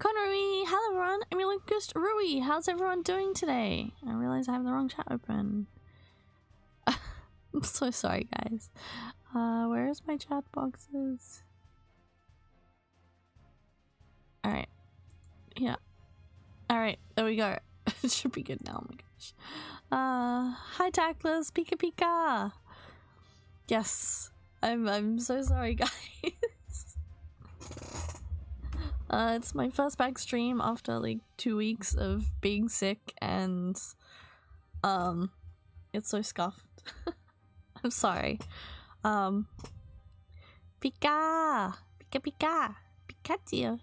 Connery, hello everyone, I'm your Lucas Ruix. How's everyone doing today? I realize I have the wrong chat open. I'm so sorry, guys. Where's my chat boxes? Alright. Yeah. Alright, there we go. It should be good now, oh my gosh. Hi Tactless, Pika Pika! Yes. I'm so sorry, guys. It's my first back stream after like 2 weeks of being sick and it's so scuffed. I'm sorry. Pika! Pika Pika! Pikachu!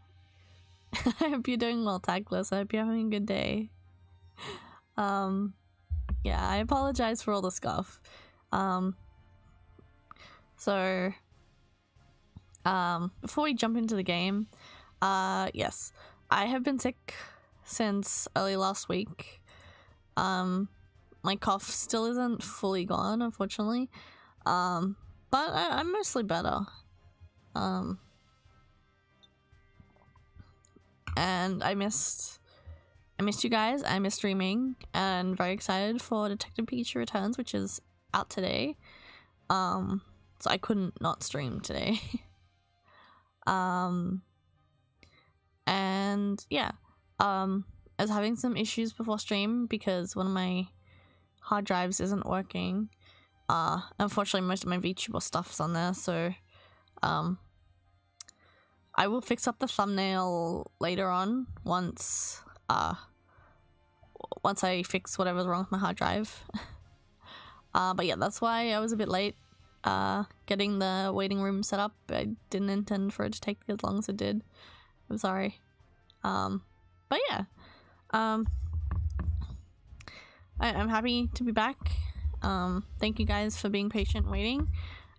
I hope you're doing well, Tactless. I hope you're having a good day. Yeah, I apologize for all the scuff. Before we jump into the game, yes, I have been sick since early last week. My cough still isn't fully gone, unfortunately. But I'm mostly better. And I missed you guys. I missed streaming, and very excited for Detective Pikachu Returns, which is out today. So I couldn't not stream today. And yeah, I was having some issues before stream because one of my hard drives isn't working. Unfortunately, most of my VTuber stuff's on there, so I will fix up the thumbnail later on once I fix whatever's wrong with my hard drive. But yeah, that's why I was a bit late getting the waiting room set up. I didn't intend for it to take as long as it did. I'm sorry. But yeah, I'm happy to be back. Thank you guys for being patient waiting.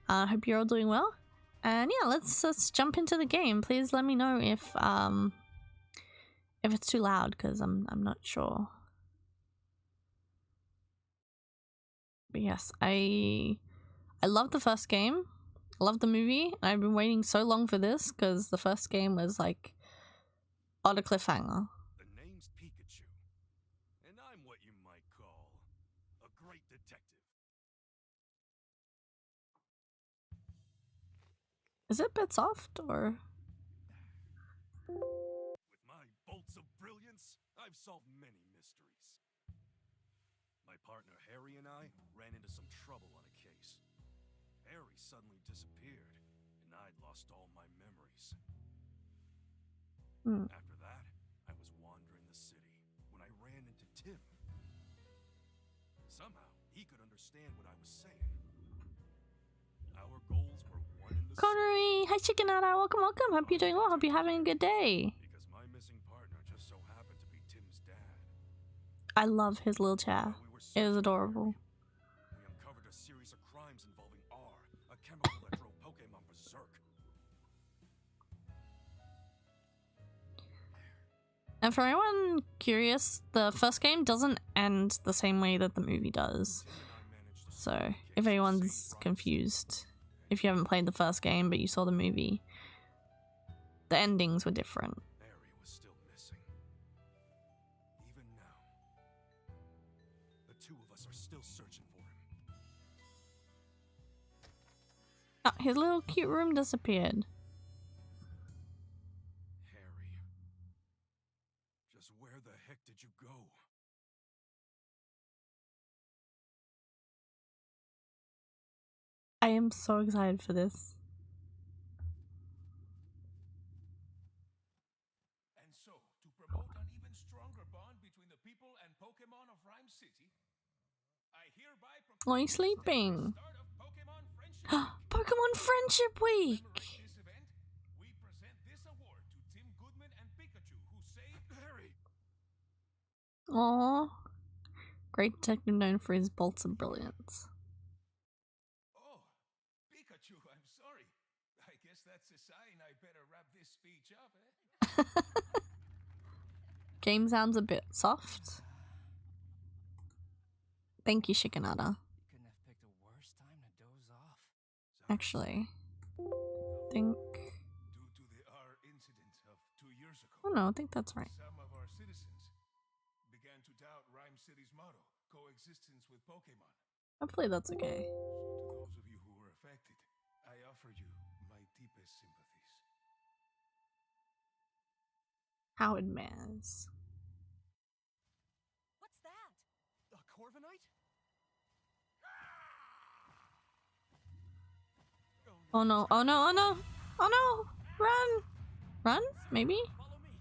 Hope you're all doing well. And yeah, let's jump into the game. Please let me know if it's too loud, because I'm not sure. But yes, I love the first game. I love the movie. I've been waiting so long for this because the first game was like on a cliffhanger. The name's Pikachu, and I'm what you might call a great detective. Is it a bit soft or? With my bolts of brilliance, I've solved many mysteries. My partner Harry and I ran into some trouble on a case. Harry suddenly disappeared, and I'd lost all my memories. After that, I was wandering the city when I ran into Tim. Somehow, he could understand what I was saying. Our goals were one and the Connery! Hi Shikanata! Welcome, welcome! Hope you're doing well. Hope you're having a good day. because my missing partner just so happened to be Tim's dad. I love his little chair. It is adorable. We uncovered a series of crimes involving R, a chemical that drove Pokemon berserk. And for anyone curious, the first game doesn't end the same way that the movie does. Tim and I managed to So, if anyone's confused, if you haven't played the first game but you saw the movie, the endings were different. Harry was still missing. Even now, the two of us are still searching for him. Oh, his little cute room disappeared. Harry, just where the heck did you go? I am so excited for this. And so, to promote an even stronger bond between the people and Pokemon of Rhyme City, I hereby Oh, proclaim he's sleeping. the start of Pokemon Friendship Week. Pokemon Friendship Week! Commemorating this event, we present this award to Tim Goodman and Pikachu, who saved Harry! Aww. Great detective known for his bolts of brilliance. Oh, Pikachu, I'm sorry. I guess that's a sign I better wrap this speech up, eh? Game sounds a bit soft. Thank you, Shikanata. You couldn't have picked a worse time to doze off. Actually, I think... Due to the R incident of 2 years ago, Oh no, I think that's right. Some of our citizens began to doubt Rhyme City's motto, coexistence with Pokemon. Hopefully that's okay. So to those of you who were affected, I offer you my deepest sympathies. Howard Maz. What's that? A Corviknight? Oh no, oh no, oh no! Oh no! Run! Run? Maybe? Follow me.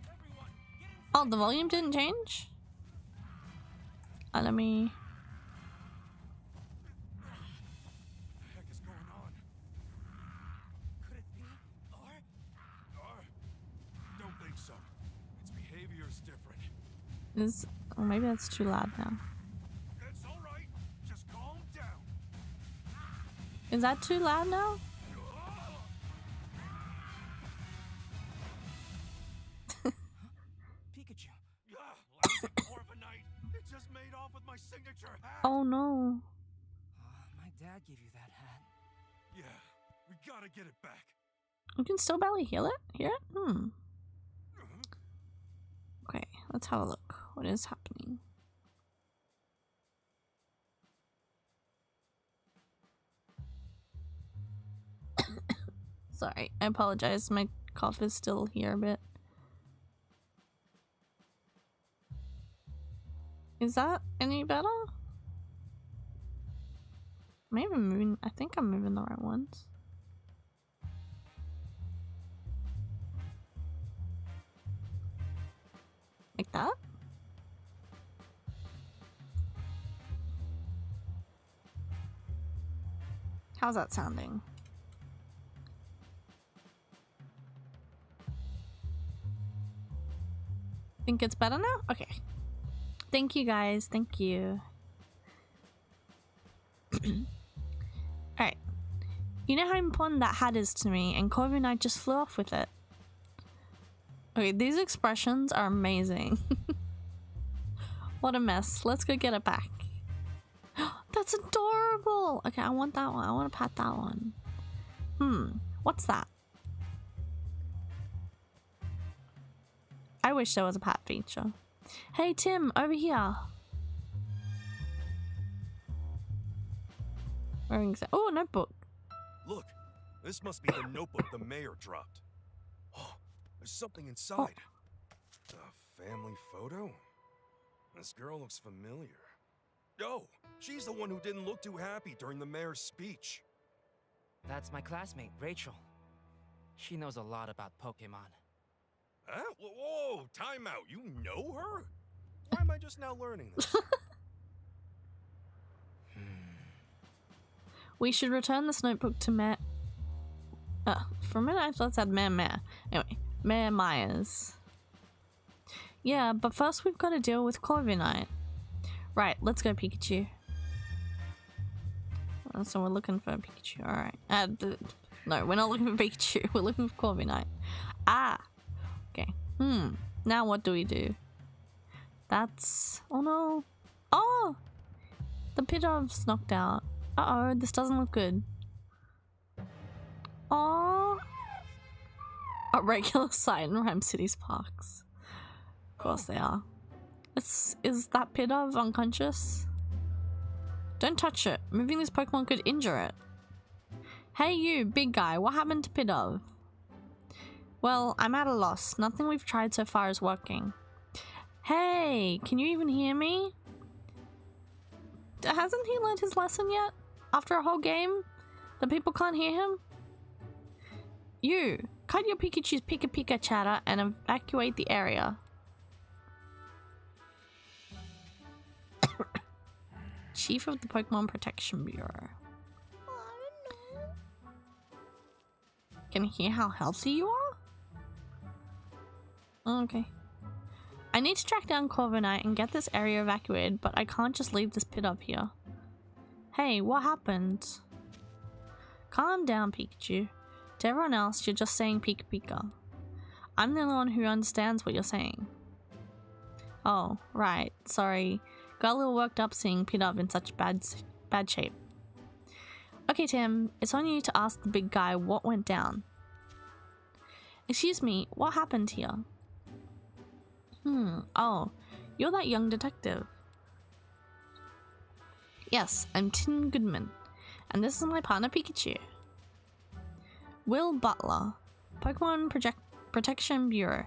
Everyone, get in. Oh, the volume didn't change? Let me... What the heck is going on? Could it be? Don't think so. Its behavior is different. Is... Oh, maybe that's too loud now. It's alright. Just calm down. Is that too loud now? Pikachu. Lousy Corviknight. It just made off with my signature hat. Oh no. My dad gave you that hat. Yeah, we gotta get it back. You can still barely hear it? Hear it? Hmm. Okay, let's have a look. What is happening? Sorry, I apologize. My cough is still here a bit. Is that any better? Maybe I'm moving. I think I'm moving the right ones. Like that? How's that sounding? Think it's better now? Okay. Thank you guys. Thank you. Alright. You know how important that hat is to me, and Corviknight just flew off with it. Okay, these expressions are amazing. What a mess. Let's go get it back. That's adorable! Okay, I want that one. I want to pat that one. What's that? I wish there was a pat feature. Hey Tim, over here. Oh, notebook. Look, this must be the notebook the mayor dropped. Oh, there's something inside. A family photo? This girl looks familiar. Oh, she's the one who didn't look too happy during the mayor's speech. That's my classmate, Rachel. She knows a lot about Pokemon. Huh? Whoa, time out. You know her? Why am I just now learning this? We should return this notebook to Mayor... for a minute I thought it said Mayor. Anyway, Mayor Myers. Yeah, but first we've got to deal with Corviknight. Right, let's go Pikachu. So we're looking for Pikachu, alright. No, we're not looking for Pikachu, we're looking for Corviknight. Ah! Okay, now what do we do? That's... oh no! Oh! The Pidov's knocked out. Uh-oh, this doesn't look good. Oh, a regular sight in Rhyme City's parks. Of course they are. Is that Pidove unconscious? Don't touch it. Moving this Pokemon could injure it. Hey you, big guy, what happened to Pidove? Well, I'm at a loss. Nothing we've tried so far is working. Hey, can you even hear me? Hasn't he learned his lesson yet? After a whole game? The people can't hear him? You, cut your Pikachu's Pika Pika chatter and evacuate the area. Chief of the Pokemon Protection Bureau. Can you hear how healthy you are? Okay. I need to track down Corviknight and get this area evacuated, but I can't just leave this pit up here. Hey, what happened? Calm down, Pikachu. To everyone else, you're just saying Pika Pika. I'm the only one who understands what you're saying. Oh, right. Sorry. Got a little worked up seeing Pidove in such bad shape. Okay, Tim. It's on you to ask the big guy what went down. Excuse me, what happened here? Oh, you're that young detective. Yes, I'm Tim Goodman, and this is my partner Pikachu. Will Butler, Pokemon Protection Bureau,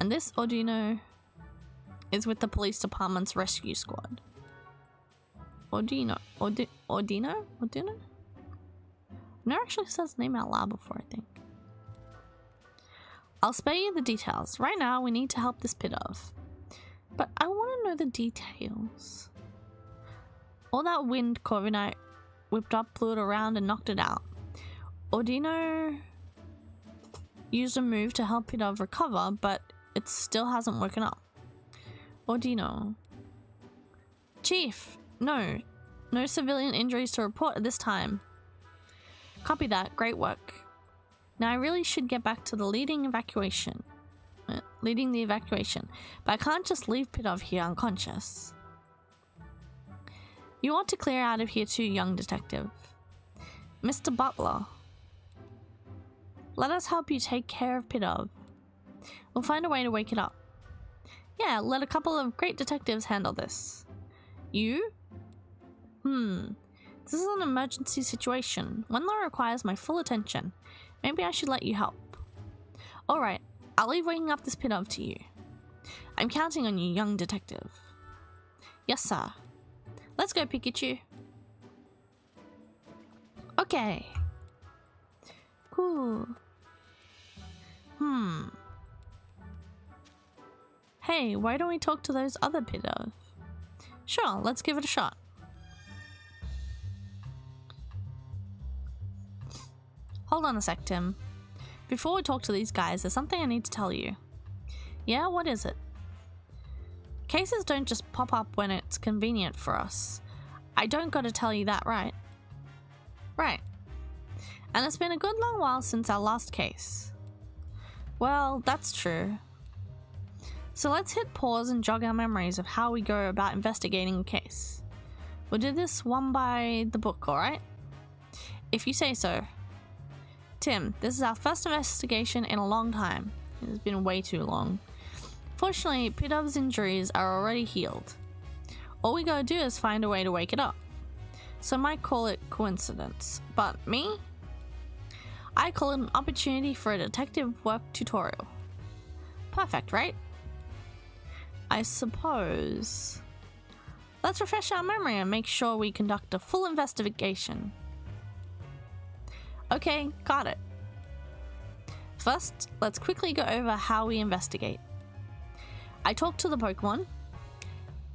and this Ordino is with the police department's rescue squad. Ordino? Never actually said his name out loud before, I think. I'll spare you the details. Right now, we need to help this Pidove. But I want to know the details. All that wind Corviknight whipped up, blew it around, and knocked it out. Ordino used a move to help Pidove recover, but it still hasn't woken up. Ordino. Chief, no civilian injuries to report at this time. Copy that, great work. Now I really should get back to leading the evacuation, but I can't just leave Pidove here unconscious. You ought to clear out of here too, young detective. Mr. Butler, let us help you take care of Pidove. We'll find a way to wake it up. Yeah, let a couple of great detectives handle this. You? This is an emergency situation, one that requires my full attention. Maybe I should let you help. Alright, I'll leave waking up this Pidove to you. I'm counting on you, young detective. Yes, sir. Let's go, Pikachu. Okay. Cool. Hey, why don't we talk to those other Pidove? Sure, let's give it a shot. Hold on a sec, Tim. Before we talk to these guys, there's something I need to tell you. Yeah, what is it? Cases don't just pop up when it's convenient for us. I don't gotta tell you that, right? Right. And it's been a good long while since our last case. Well, that's true. So let's hit pause and jog our memories of how we go about investigating a case. We'll do this one by the book, alright? If you say so. Tim, this is our first investigation in a long time. It's been way too long. Fortunately, Pidove's injuries are already healed. All we gotta do is find a way to wake it up. Some might call it coincidence, but me? I call it an opportunity for a detective work tutorial. Perfect, right? I suppose. Let's refresh our memory and make sure we conduct a full investigation. Okay, got it. First, let's quickly go over how we investigate. I talk to the Pokemon,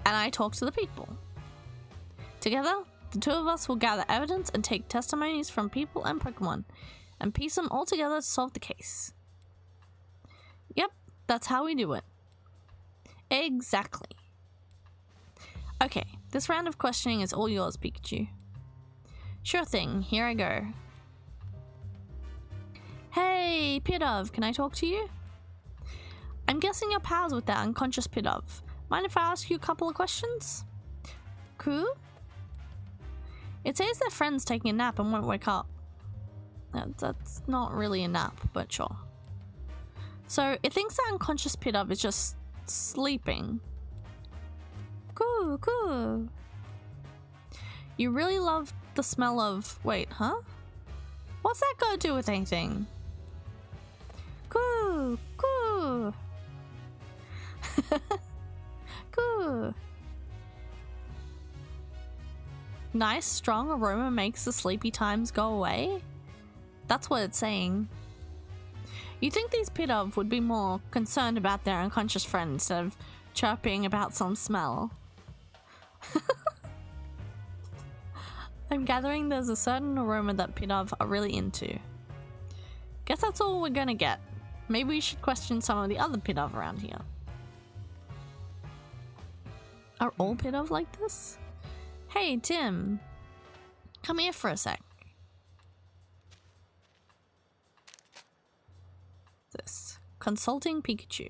and I talk to the people. Together, the two of us will gather evidence and take testimonies from people and Pokemon, and piece them all together to solve the case. Yep, that's how we do it. Exactly. Okay, this round of questioning is all yours, Pikachu. Sure thing, here I go. Hey, Pidove, can I talk to you? I'm guessing you're pals with that unconscious Pidove. Mind if I ask you a couple of questions? Cool? It says their friend's taking a nap and won't wake up. That's not really a nap, but sure. So it thinks that unconscious Pidove is just sleeping. Cool. You really love the smell of... Wait, huh? What's that got to do with anything? Cool. Cool. Nice, strong aroma makes the sleepy times go away? That's what it's saying. You'd think these Pidove would be more concerned about their unconscious friend instead of chirping about some smell. I'm gathering there's a certain aroma that Pidove are really into. Guess that's all we're gonna get. Maybe we should question some of the other Pidove around here. Are all Pidove like this? Hey, Tim. Come here for a sec. This. Consulting Pikachu.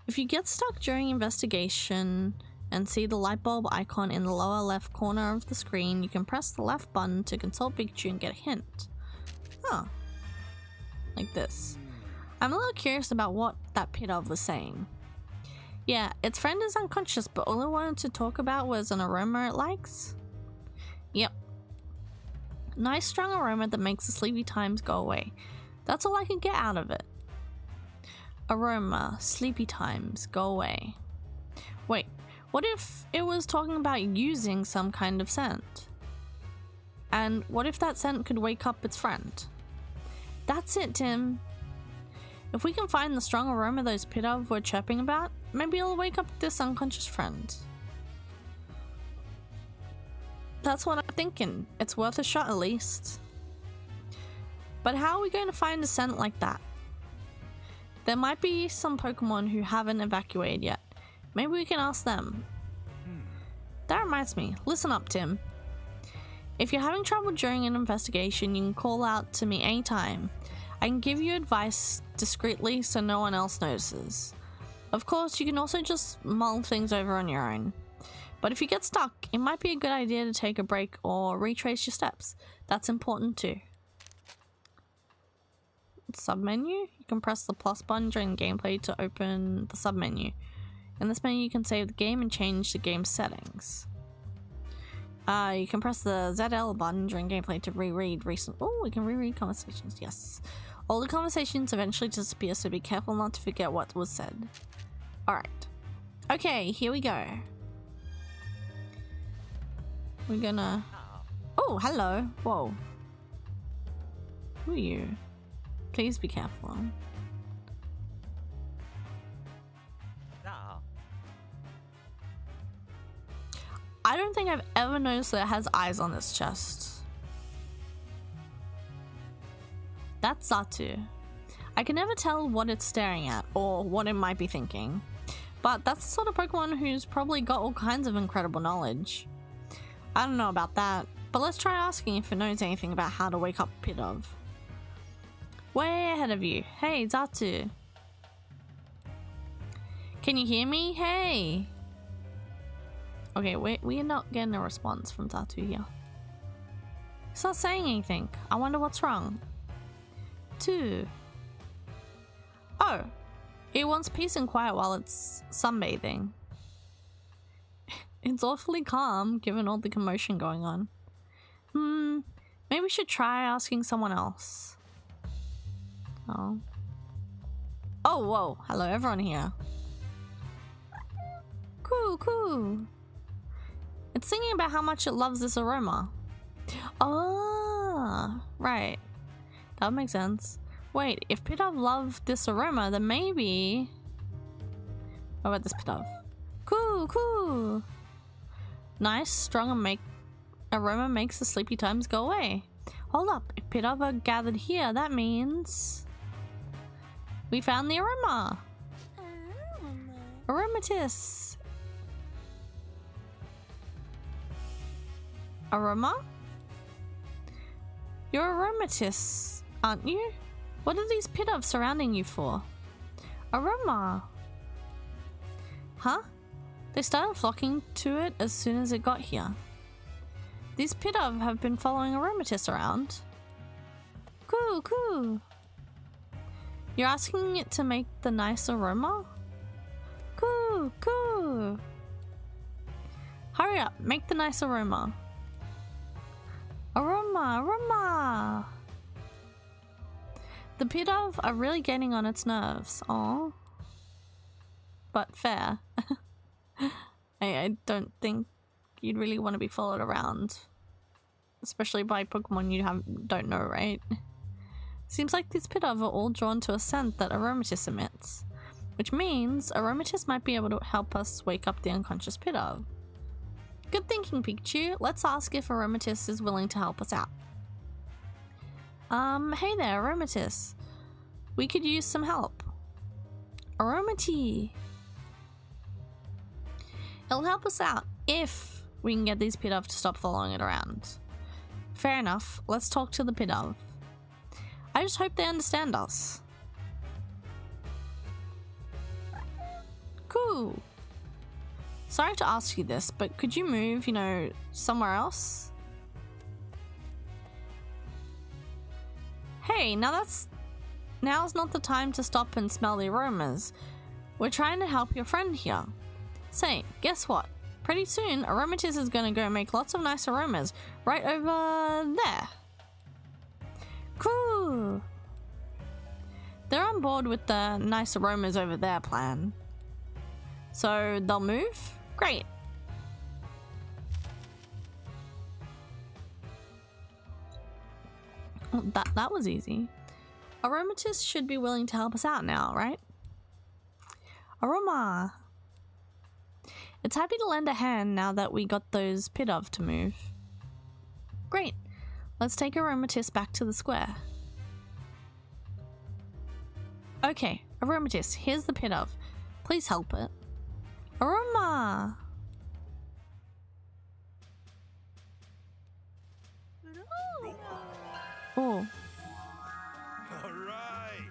If you get stuck during investigation and see the light bulb icon in the lower left corner of the screen, you can press the left button to consult Pikachu and get a hint. Oh. Like this. I'm a little curious about what that Pidov was saying. Yeah, its friend is unconscious, but all it wanted to talk about was an aroma it likes? Yep. Nice strong aroma that makes the sleepy times go away. That's all I could get out of it. Aroma, sleepy times, go away. Wait, what if it was talking about using some kind of scent? And what if that scent could wake up its friend? That's it, Tim. If we can find the strong aroma those Pidov were chirping about, maybe it'll wake up this unconscious friend. That's what I'm thinking. It's worth a shot at least. But how are we going to find a scent like that? There might be some Pokemon who haven't evacuated yet. Maybe we can ask them. That reminds me. Listen up, Tim. If you're having trouble during an investigation, you can call out to me anytime. I can give you advice discreetly so no one else notices. Of course, you can also just mull things over on your own. But if you get stuck, it might be a good idea to take a break or retrace your steps. That's important too. Submenu? You can press the plus button during gameplay to open the submenu. In this menu, you can save the game and change the game settings. You can press the ZL button during gameplay to reread recent. Oh, we can reread conversations. Yes. All the conversations eventually disappear, so be careful not to forget what was said. Alright. Okay, here we go. We're gonna... Oh, hello. Whoa. Who are you? Please be careful. I don't think I've ever noticed that it has eyes on its chest. That's Xatu. I can never tell what it's staring at or what it might be thinking, but that's the sort of Pokemon who's probably got all kinds of incredible knowledge. I don't know about that, but let's try asking if it knows anything about how to wake up Pidov. Way ahead of you. Hey, Xatu. Can you hear me? Hey. Okay, we're not getting a response from Xatu here. It's not saying anything. I wonder what's wrong. 2. Oh, it wants peace and quiet while it's sunbathing. It's awfully calm given all the commotion going on. Maybe we should try asking someone else. Oh. Oh, whoa. Hello, everyone here. Cool. It's thinking about how much it loves this aroma. Oh, right. That would make sense. Wait, if Pidov loved this aroma, then maybe... What about this Pidov? Cool. Nice, strong aroma makes the sleepy times go away. Hold up, if Pidov are gathered here, that means... We found the aroma! Aromatisse! Aroma? You're Aromatisse, aren't you? What are these Pidov surrounding you for? Aroma! Huh? They started flocking to it as soon as it got here. These Pidov have been following Aromatisse around. Cool. You're asking it to make the nice aroma? Cool. Hurry up, make the nice aroma. Aroma. The Pidov are really getting on its nerves. Aww. But fair. I don't think you'd really want to be followed around. Especially by Pokemon you don't know, right? Seems like these Pidov are all drawn to a scent that Aromatisse emits. Which means Aromatisse might be able to help us wake up the unconscious Pidov. Good thinking, Pikachu. Let's ask if Aromatisse is willing to help us out. Hey there, Aromatisse. We could use some help. Aromatisse. It'll help us out if we can get these Pidov to stop following it around. Fair enough. Let's talk to the Pidov. I just hope they understand us. Cool. Sorry to ask you this, but could you move, somewhere else? Hey, now that's now's not the time to stop and smell the aromas. We're trying to help your friend here. Say, guess what? Pretty soon, Aromatisse is gonna go make lots of nice aromas right over there. Cool. They're on board with the nice aromas over there plan. So they'll move? Great. Well, that was easy. Aromatisse should be willing to help us out now, right? Aroma. It's happy to lend a hand now that we got those Pidove to move. Great. Let's take Aromatisse back to the square. Okay, Aromatisse, here's the Pidove. Please help it. Aroma! Oh. All right.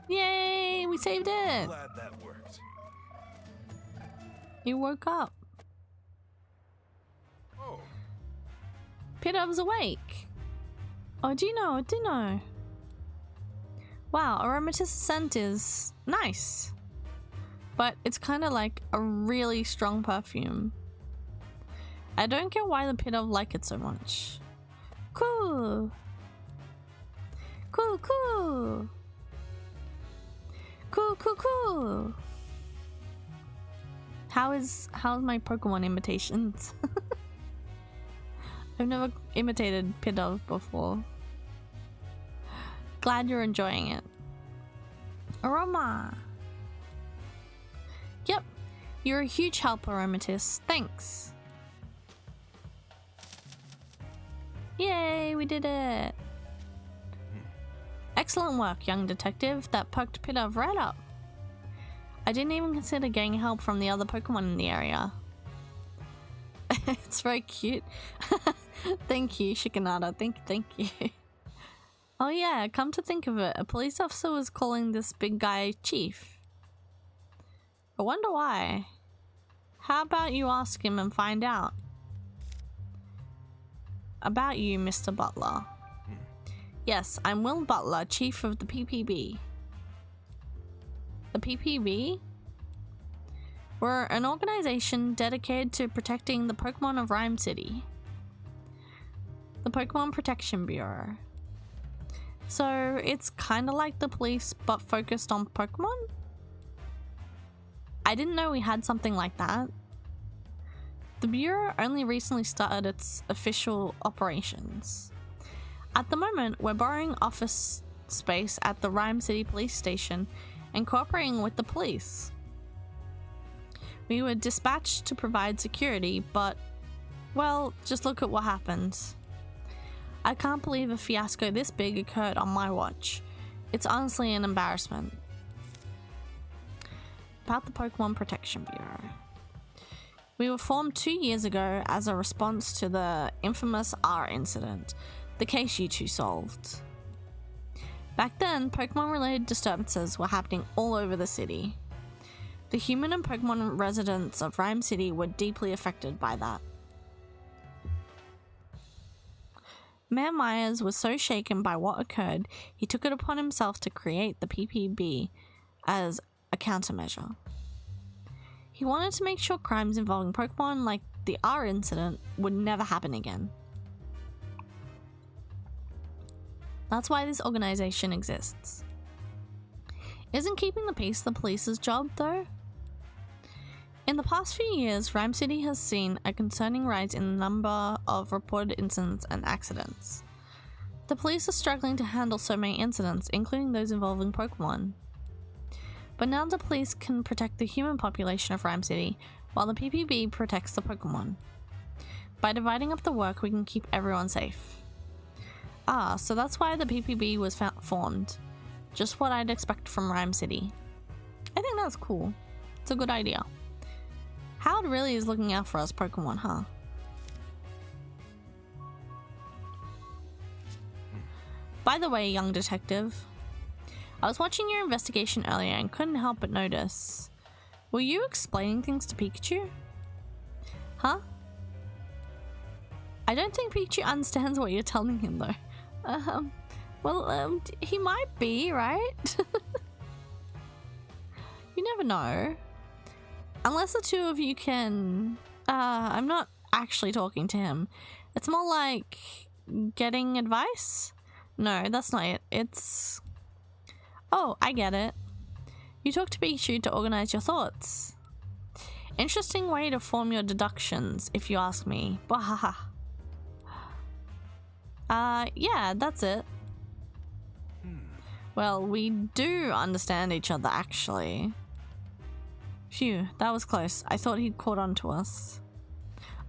Yay, we saved it! Glad that worked. You woke up. Oh, Pidove's awake. Oh, do you know? Wow, Aromatisse scent is nice. But it's kind of like a really strong perfume. I don't get why the Pidove like it so much. Cool. Cool, cool. Cool, cool, cool. How's my Pokemon imitations? I've never imitated Pidove before. Glad you're enjoying it. Aroma. Yep, you're a huge help, Aromatisse. Thanks. Yay, we did it. Excellent work, young detective. That perked Pidove right up. I didn't even consider getting help from the other Pokemon in the area. It's very cute. Thank you, Shikanata. Thank you. Oh yeah, come to think of it, a police officer was calling this big guy Chief. I wonder why. How about you ask him and find out? About you, Mr. Butler. Yes, I'm Will Butler, Chief of the PPB. The PPB? We're an organization dedicated to protecting the Pokemon of Rhyme City. The Pokemon Protection Bureau. So it's kind of like the police but focused on Pokemon? I didn't know we had something like that. The Bureau only recently started its official operations. At the moment, we're borrowing office space at the Rhyme City Police Station and cooperating with the police. We were dispatched to provide security, but, well, just look at what happened. I can't believe a fiasco this big occurred on my watch. It's honestly an embarrassment. About the Pokemon Protection Bureau. We were formed 2 years ago as a response to the infamous R incident, the case you two solved. Back then, Pokemon-related disturbances were happening all over the city. The human and Pokemon residents of Rhyme City were deeply affected by that. Mayor Myers was so shaken by what occurred, he took it upon himself to create the PPB as a countermeasure. He wanted to make sure crimes involving Pokemon like the R incident would never happen again. That's why this organization exists. Isn't keeping the peace the police's job, though? In the past few years, Rhyme City has seen a concerning rise in the number of reported incidents and accidents. The police are struggling to handle so many incidents, including those involving Pokemon. But now the police can protect the human population of Rhyme City, while the PPB protects the Pokemon. By dividing up the work, we can keep everyone safe. Ah, so that's why the PPB was formed. Just what I'd expect from Rhyme City. I think that's cool. It's a good idea. Howard really is looking out for us Pokemon, huh? By the way, young detective, I was watching your investigation earlier and couldn't help but notice. Were you explaining things to Pikachu? Huh? I don't think Pikachu understands what you're telling him though. Well, he might be, right? You never know. Unless the two of you can... I'm not actually talking to him. It's more like getting advice? No, that's not it. It's... Oh, I get it. You talk to Pikachu to organize your thoughts. Interesting way to form your deductions, if you ask me. Wahaha. Yeah, that's it. Well, we do understand each other, actually. Phew, that was close. I thought he'd caught on to us.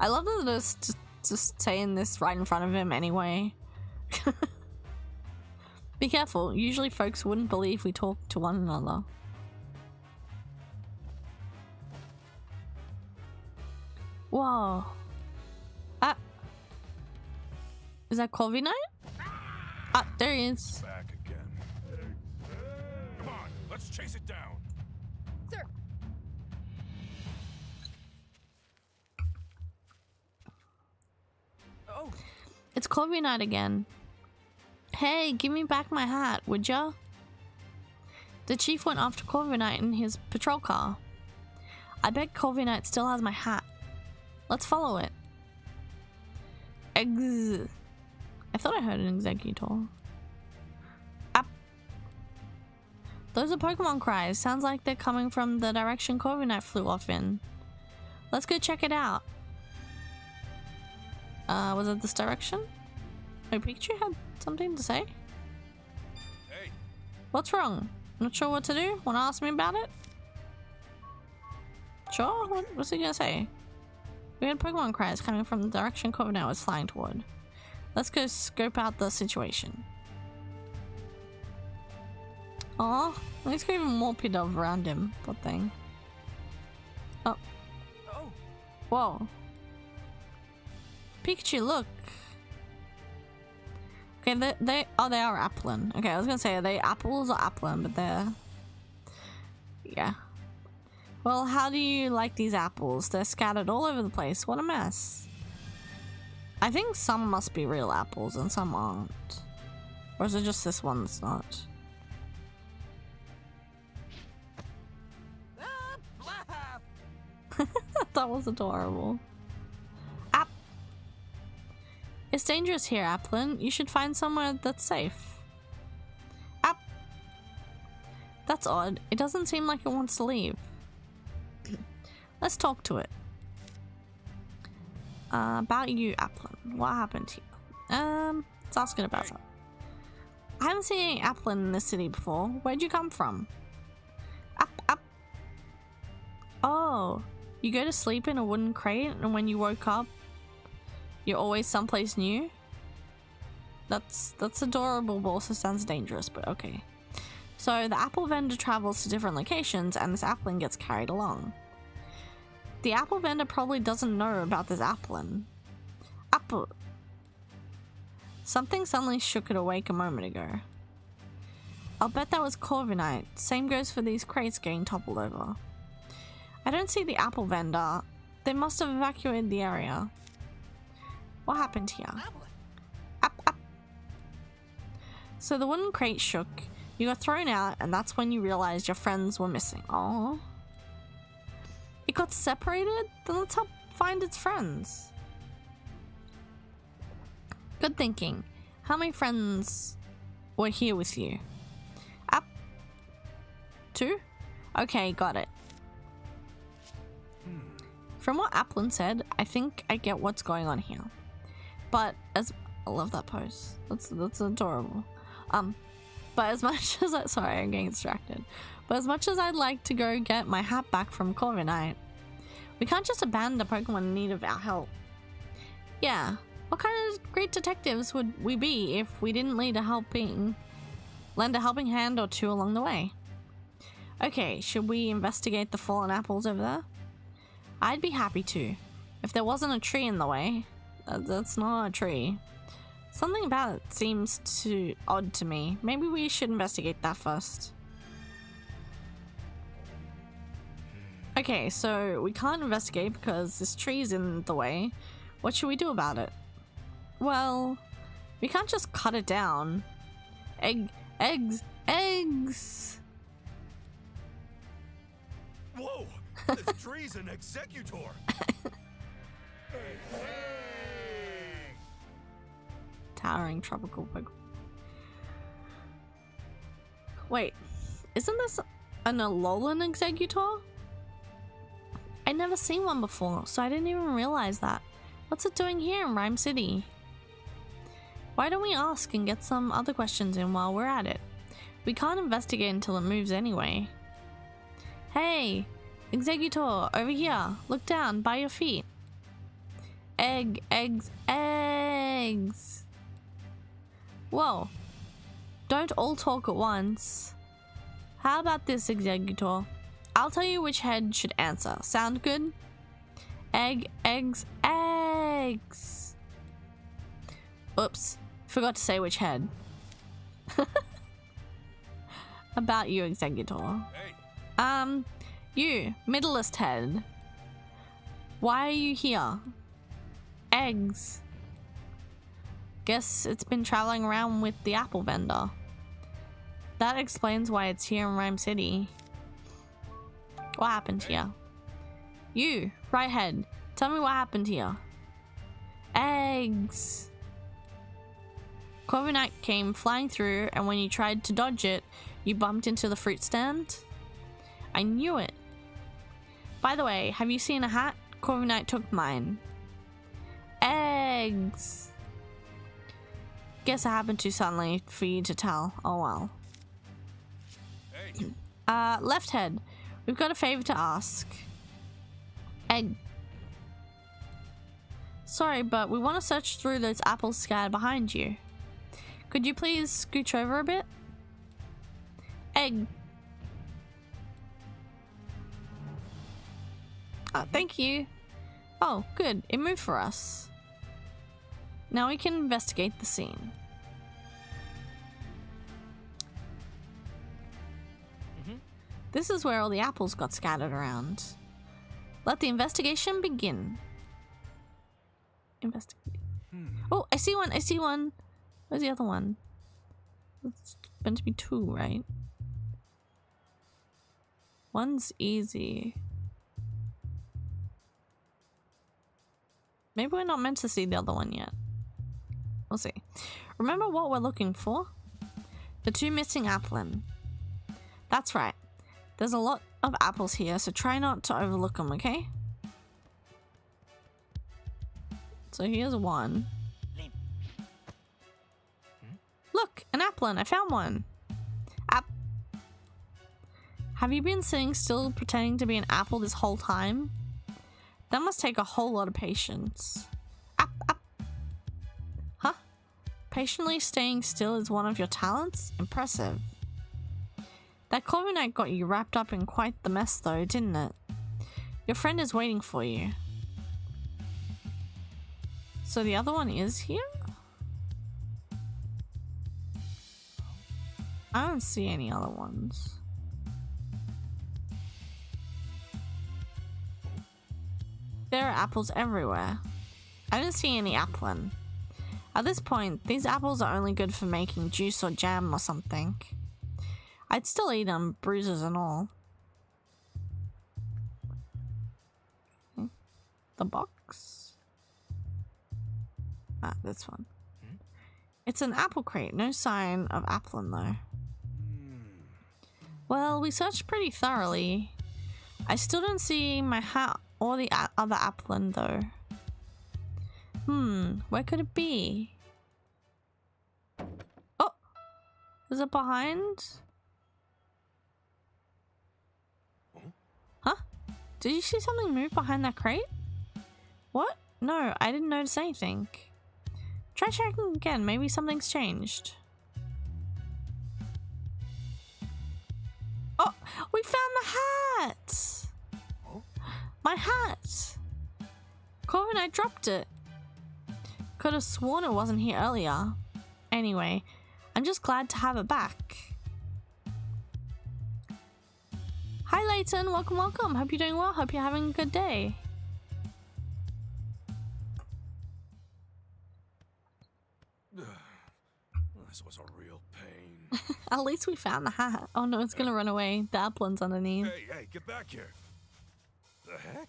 I love that it's just saying this right in front of him anyway. Be careful. Usually folks wouldn't believe we talk to one another. Whoa. Ah. Is that Corviknight? Ah, there he is. Back again. Come on, let's chase it down. Sir. Oh, It's Corviknight again. Hey, give me back my hat, would ya? The chief went after Corviknight in his patrol car. I bet Corviknight still has my hat. Let's follow it. Eggs. I thought I heard an executor. Up. Those are Pokemon cries. Sounds like they're coming from the direction Corviknight flew off in. Let's go check it out. Was it this direction? Oh, Pikachu had something to say? Hey, What's wrong? Not sure what to do? Wanna ask me about it? Sure? What's he gonna say? We had Pokemon cries coming from the direction Corviknight was flying toward. Let's go scope out the situation. Aw, he's got even more Pidove around him. Poor thing. Oh. oh, Whoa. Pikachu, look. Okay, they are Applin. Okay, I was gonna say, are they apples or Applin? But they're... Yeah. Well, how do you like these apples? They're scattered all over the place. What a mess. I think some must be real apples and some aren't. Or is it just this one that's not? That was adorable. App. It's dangerous here, Applin. You should find somewhere that's safe. App. That's odd. It doesn't seem like it wants to leave. Let's talk to it. About you, Applin. What happened here? Let's ask it about something. I haven't seen any Applin in this city before. Where'd you come from? Up. Oh, you go to sleep in a wooden crate, and when you woke up, you're always someplace new? That's adorable, but also sounds dangerous, but okay. So the apple vendor travels to different locations, and this Applin gets carried along. The apple vendor probably doesn't know about this Applin. Apple. Something suddenly shook it awake a moment ago. I'll bet that was Corviknight. Same goes for these crates getting toppled over. I don't see the apple vendor. They must have evacuated the area. What happened here? Up. So the wooden crate shook. You got thrown out, and that's when you realized your friends were missing. Aww. It got separated? Then let's help find its friends. Good thinking. How many friends were here with you? Up. 2? Okay, got it. From what Applin said, I think I get what's going on here. But as I love that pose. That's adorable. But as much as sorry, I'm getting distracted. But as much as I'd like to go get my hat back from Corviknight, we can't just abandon a Pokemon in need of our help. Yeah, what kind of great detectives would we be if we didn't lend a helping hand or two along the way? Okay, should we investigate the fallen apples over there? I'd be happy to. If there wasn't a tree in the way. That's not a tree. Something about it seems too odd to me. Maybe we should investigate that first. Okay, so we can't investigate because this tree's in the way. What should we do about it? Well, we can't just cut it down. Eggs! Whoa! This tree's an executor! Towering tropical Pokemon. Wait, isn't this an Alolan Executor? I'd never seen one before, so I didn't even realize that. What's it doing here in Rhyme City? Why don't we ask and get some other questions in while we're at it? We can't investigate until it moves anyway. Hey, Executor, over here. Look down, by your feet. Eggs. Whoa. Don't all talk at once. How about this, Executor? I'll tell you which head should answer. Sound good? Eggs. Oops. Forgot to say which head. About you, Executor. Hey, You, middleest head. Why are you here? Eggs. Guess it's been traveling around with the apple vendor. That explains why it's here in Rhyme City. What happened here? You, right head. Tell me what happened here. Eggs. Corviknight came flying through, and when you tried to dodge it, you bumped into the fruit stand? I knew it. By the way, have you seen a hat? Corviknight took mine. Eggs. Guess it happened too suddenly for you to tell. Oh well. hey, Left head. We've got a favor to ask. Egg. Sorry, but we want to search through those apples scattered behind you. Could you please scooch over a bit? Egg. Thank you. Oh, good. It moved for us. Now we can investigate the scene. This is where all the apples got scattered around. Let the investigation begin. Investigate. Oh, I see one. Where's the other one? It's meant to be two, right? One's easy. Maybe we're not meant to see the other one yet. We'll see. Remember what we're looking for? The two missing applin. That's right. There's a lot of apples here, so try not to overlook them, okay? So here's one. Look, an applin. I found one. Have you been sitting still pretending to be an apple this whole time? That must take a whole lot of patience. Huh? Patiently staying still is one of your talents? Impressive. That Corviknight got you wrapped up in quite the mess though, didn't it? Your friend is waiting for you. So the other one is here? I don't see any other ones. There are apples everywhere. I didn't see any applin. At this point, these apples are only good for making juice or jam or something. I'd still eat them, bruises and all. The box? Ah, this one. It's an apple crate, no sign of applin though. Well, we searched pretty thoroughly. I still don't see my hat or the other applin though. Where could it be? Oh! Is it behind? Huh? Did you see something move behind that crate? What? No, I didn't notice anything. Try checking again, maybe something's changed. Oh! We found the hat! My hat! Corviknight dropped it. Could have sworn it wasn't here earlier. Anyway, I'm just glad to have it back. Hi Layton, welcome. Hope you're doing well. Hope you're having a good day. This was a real pain. At least we found the hat. Oh no, it's gonna run away. The applins underneath. Hey, get back here. The heck?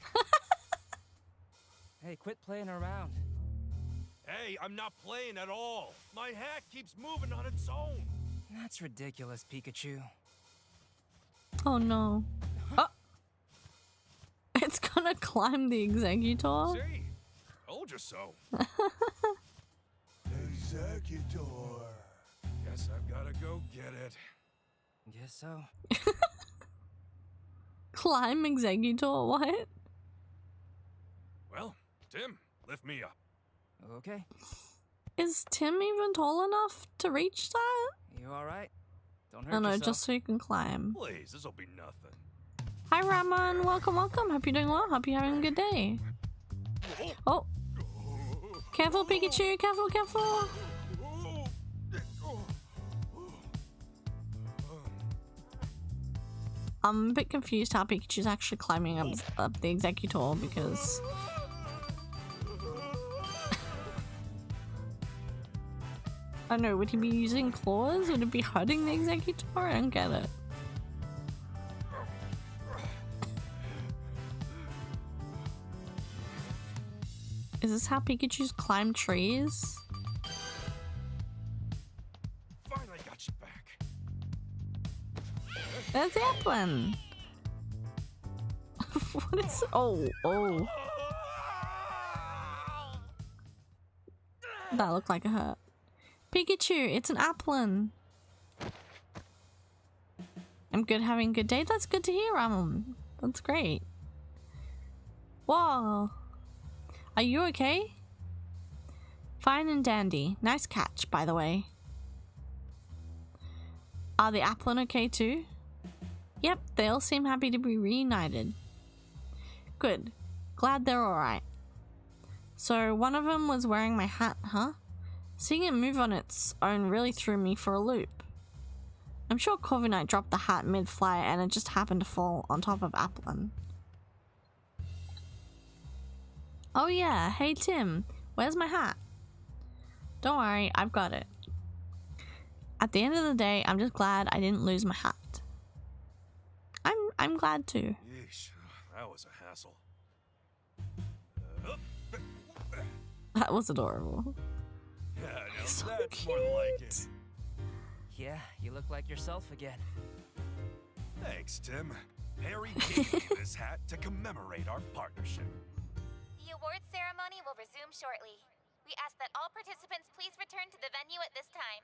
Hey, quit playing around. Hey, I'm not playing at all. My hat keeps moving on its own. That's ridiculous, Pikachu. Oh no. Oh! It's gonna climb the executor. See? Told you so. Executor. Guess I've gotta go get it. Guess so. Climb executor? What? Well, Tim, lift me up. Okay. Is Tim even tall enough to reach that? You alright? Don't hurt No, no, yourself. just so you can climb. Please, this'll be nothing. Hi, Ramon. Welcome, welcome. Hope you're doing well. Hope you're having a good day. Oh. Careful, Pikachu. Careful, careful. I'm a bit confused how Pikachu's actually climbing up the executor because... I don't know, would he be using claws? Would it be hurting the executor? I don't get it. Is this how Pikachu's climb trees? Finally got you back. There's the Applin! What is... Oh. That looked like it hurt. Pikachu, it's an Applin! I'm good, having a good day? That's good to hear, Ramon. That's great. Whoa. Are you okay? Fine and dandy. Nice catch, by the way. Are the Applin okay too? Yep, they all seem happy to be reunited. Good. Glad they're alright. So, one of them was wearing my hat, huh? Seeing it move on its own really threw me for a loop. I'm sure Corviknight dropped the hat mid-flight and it just happened to fall on top of Applin. Oh yeah, hey Tim, where's my hat? Don't worry, I've got it. At the end of the day, I'm just glad I didn't lose my hat. I'm glad too. Yeesh, that was a hassle. That was adorable. Yeah, now So that's more like it. Yeah, you look like yourself again. Thanks, Tim. Harry gave me this hat to commemorate our partnership. The awards ceremony will resume shortly. We ask that all participants please return to the venue at this time.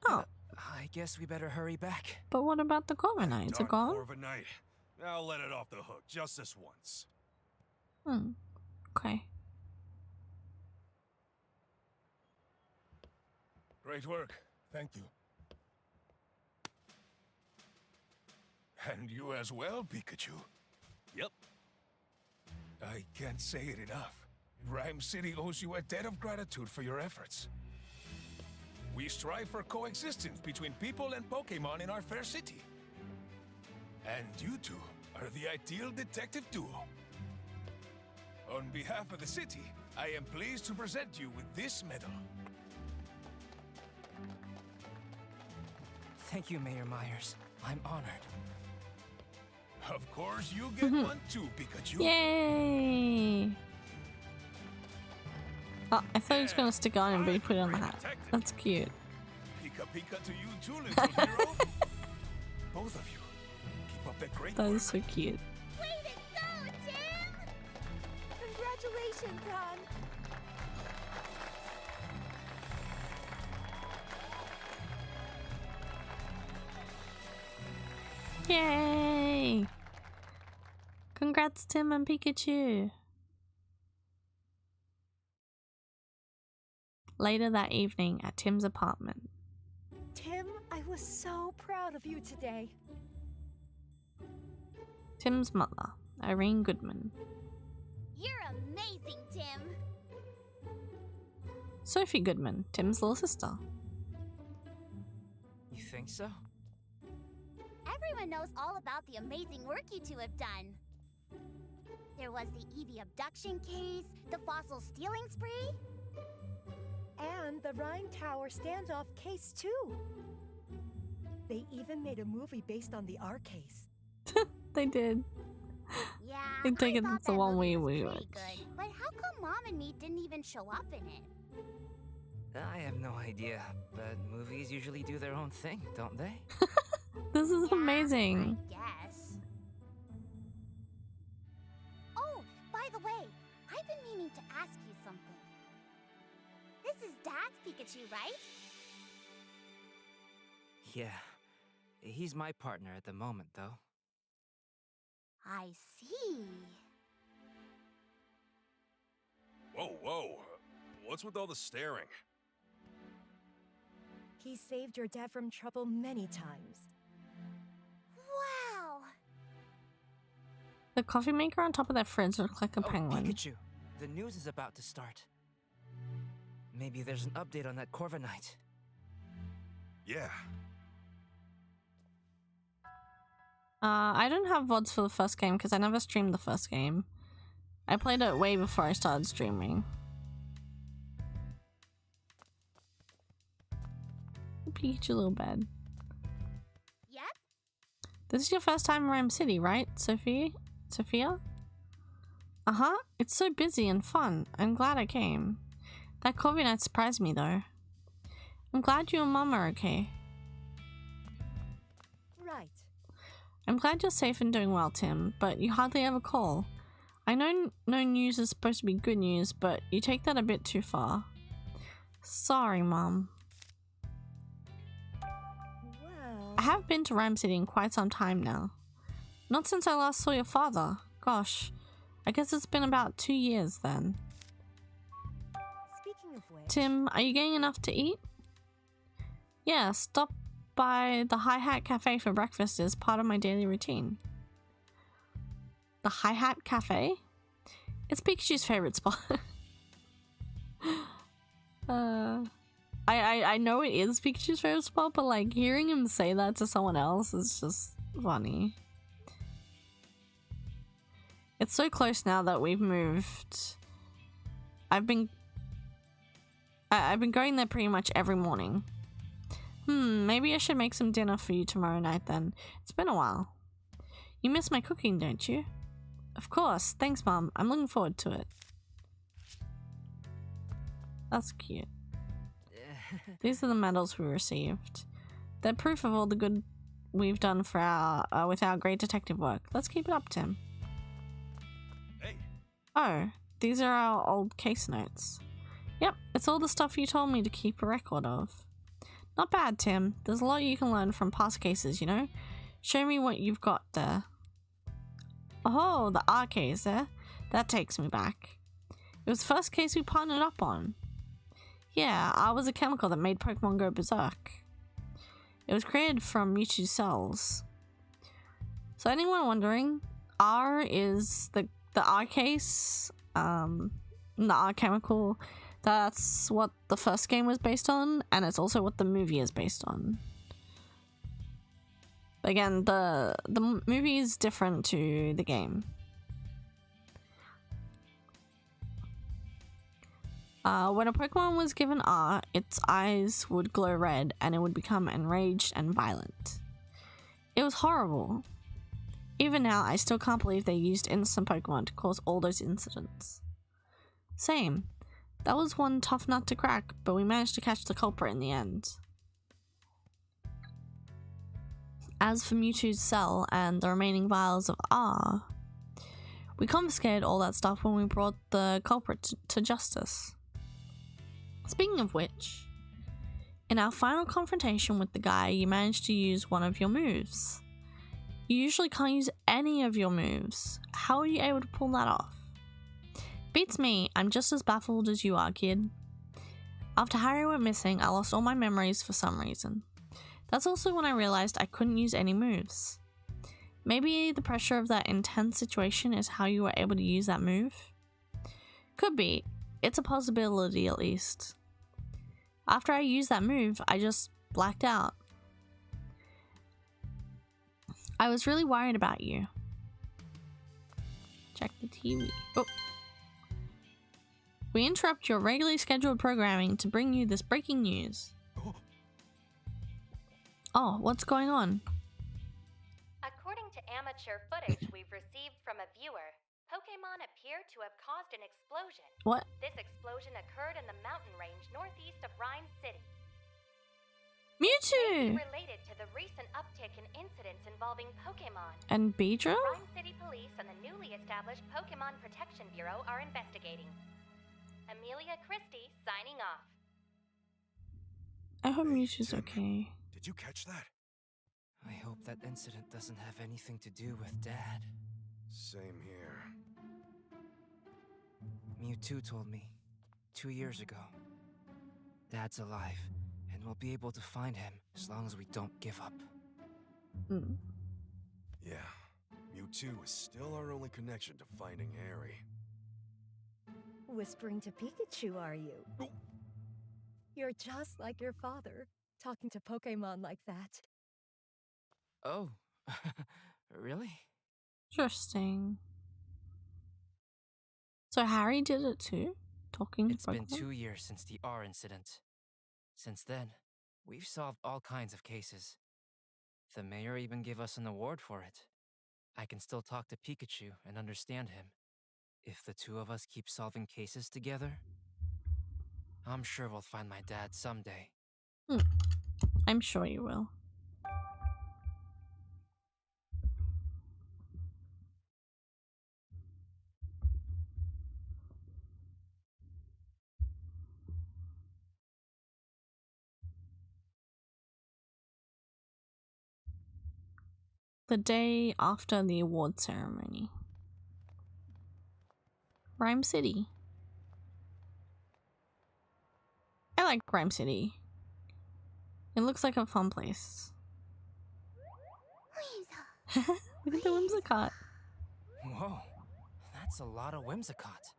Oh, I guess we better hurry back. but what about the Corviknight? Is it gone? Corviknight. I'll let it off the hook just this once. Okay. Great work. Thank you. And you as well, Pikachu. Yep. I can't say it enough. Rhyme City owes you a debt of gratitude for your efforts. We strive for coexistence between people and Pokemon in our fair city. And you two are the ideal detective duo. On behalf of the city, I am pleased to present you with this medal. Thank you, Mayor Myers. I'm honored. Of course, you get one too, Pikachu. Yay! Oh, I thought he was gonna stick it on him, but he put it on the hat. That's cute. Pika Pika to you too, little hero. Both of you, keep up that great That work. is so cute. Way to go, Tim! Congratulations, hon. Yay! Congrats, Tim and Pikachu. Later that evening at Tim's apartment. Tim, I was so proud of you today. Tim's mother, Irene Goodman. You're amazing, Tim. Sophie Goodman, Tim's little sister. You think so? Everyone knows all about the amazing work you two have done. There was the Eevee abduction case, the fossil stealing spree. And the Rhine Tower standoff case, too. They even made a movie based on the R case. They did. Yeah, I take it thought that's the that one movie we was pretty watched. good. But how come Mom and me didn't even show up in it? I have no idea, but movies usually do their own thing, don't they? This is Yeah, amazing. I guess. Oh, by the way, I've been meaning to ask you something. This is Dad's Pikachu, right? Yeah. He's my partner at the moment, though. I see. Whoa, whoa. What's with all the staring? He saved your dad from trouble many times. Wow. The coffee maker on top of that fridge looks like a penguin. Pikachu, the news is about to start. Maybe there's an update on that Corviknight. Yeah. I don't have VODs for the first game because I never streamed the first game. I played it way before I started streaming. Pikachu little bed. Yep. This is your first time in Rhyme City, right, Sophia? Uh-huh. It's so busy and fun. I'm glad I came. That Corby night surprised me, though. I'm glad you and Mom are okay. Right. I'm glad you're safe and doing well, Tim, but you hardly ever call. I know no news is supposed to be good news, but you take that a bit too far. Sorry, Mom. Well... I have been to Rhyme City in quite some time now. Not since I last saw your father. Gosh, I guess it's been about 2 years then. Speaking of which... Tim, are you getting enough to eat? Yeah, stop by the Hi-Hat Cafe for breakfast is part of my daily routine. The Hi-Hat Cafe? It's Pikachu's favorite spot. I know it is Pikachu's favorite spot, but like hearing him say that to someone else is just funny. It's so close now that we've moved. I've been going there pretty much every morning. Maybe I should make some dinner for you tomorrow night then. It's been a while. You miss my cooking, don't you? Of course. Thanks, Mom. I'm looking forward to it. That's cute. These are the medals we received. They're proof of all the good we've done for our with our great detective work. Let's keep it up, Tim. Hey. Oh, these are our old case notes. Yep, it's all the stuff you told me to keep a record of. Not bad, Tim. There's a lot you can learn from past cases, you know? Show me what you've got there. Oh, the R case there. That takes me back. It was the first case we partnered up on. Yeah, R was a chemical that made Pokemon go berserk. It was created from Mewtwo cells. So anyone wondering, R is the R case, the R chemical. That's what the first game was based on, and it's also what the movie is based on. Again, the movie is different to the game. When a Pokemon was given R, its eyes would glow red and it would become enraged and violent. It was horrible. Even now, I still can't believe they used innocent Pokemon to cause all those incidents. Same. That was one tough nut to crack, but we managed to catch the culprit in the end. As for Mewtwo's cell and the remaining vials of R, we confiscated all that stuff when we brought the culprit to justice. Speaking of which, in our final confrontation with the guy, you managed to use one of your moves. You usually can't use any of your moves. How are you able to pull that off? Beats me, I'm just as baffled as you are, kid. After Harry went missing, I lost all my memories for some reason. That's also when I realized I couldn't use any moves. Maybe the pressure of that intense situation is how you were able to use that move? Could be. It's a possibility at least. After I used that move, I just blacked out. I was really worried about you. Check the TV. Oh. We interrupt your regularly scheduled programming to bring you this breaking news. Oh, what's going on? According to amateur footage we've received from a viewer, Pokemon appear to have caused an explosion. What? This explosion occurred in the mountain range northeast of Rhyme City. Mewtwo! Related to the recent uptick in incidents involving Pokemon. And Beedrill? Rhyme City Police and the newly established Pokemon Protection Bureau are investigating. Amelia Christie signing off. I hope Mewtwo's okay. Did you catch that? I hope that incident doesn't have anything to do with Dad. Same here. Mewtwo told me 2 years ago. Dad's alive, and we'll be able to find him as long as we don't give up. Mm. Yeah, Mewtwo is still our only connection to finding Harry. Whispering to Pikachu, are you? Oh. You're just like your father, talking to Pokemon like that. Oh, really? Interesting. So Harry did it too? Talking to It's been Pokemon? 2 years since the R incident. Since then, we've solved all kinds of cases. The mayor even gave us an award for it. I can still talk to Pikachu and understand him. If the two of us keep solving cases together, I'm sure we'll find my dad someday. I'm sure you will. The day after the award ceremony. Rhyme City. I like Rhyme City. It looks like a fun place. Look at the Whimsicott. Whoa, that's a lot of Whimsicott.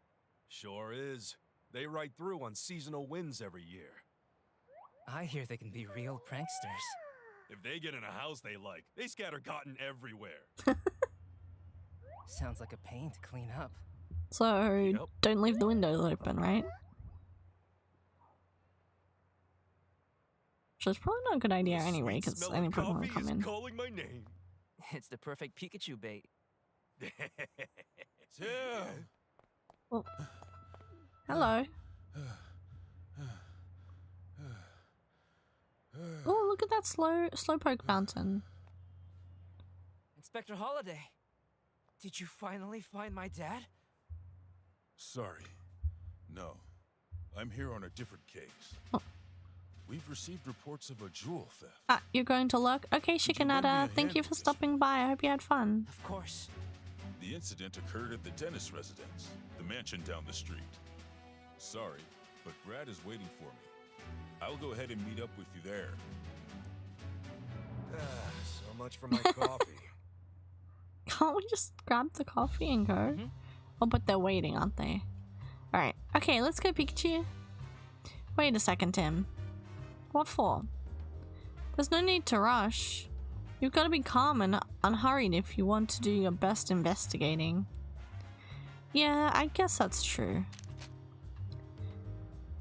Sure is. They ride through on seasonal winds every year. I hear they can be real pranksters. If they get in a house they like, they scatter cotton everywhere. Sounds like a pain to clean up. So, don't leave the windows open, right? Which is probably not a good idea anyway, because any Pokemon will come in. Calling my name. It's the perfect Pikachu bait. Tim! Oh. Hello. Oh, look at that slowpoke fountain. Inspector Holiday, did you finally find my dad? Sorry. No. I'm here on a different case. Oh. We've received reports of a jewel theft. Ah, you're going to look? Okay, you lend me Shikanata, a thank hand you with for this? stopping by. I hope you had fun. Of course. The incident occurred at the dentist residence, the mansion down the street. Sorry, but Brad is waiting for me. I'll go ahead and meet up with you there. So much for my coffee. Can't we just grab the coffee and go? Mm-hmm. Oh, but they're waiting, aren't they? Alright, okay, let's go, Pikachu. Wait a second, Tim. What for? There's no need to rush. You've got to be calm and unhurried if you want to do your best investigating. Yeah, I guess that's true.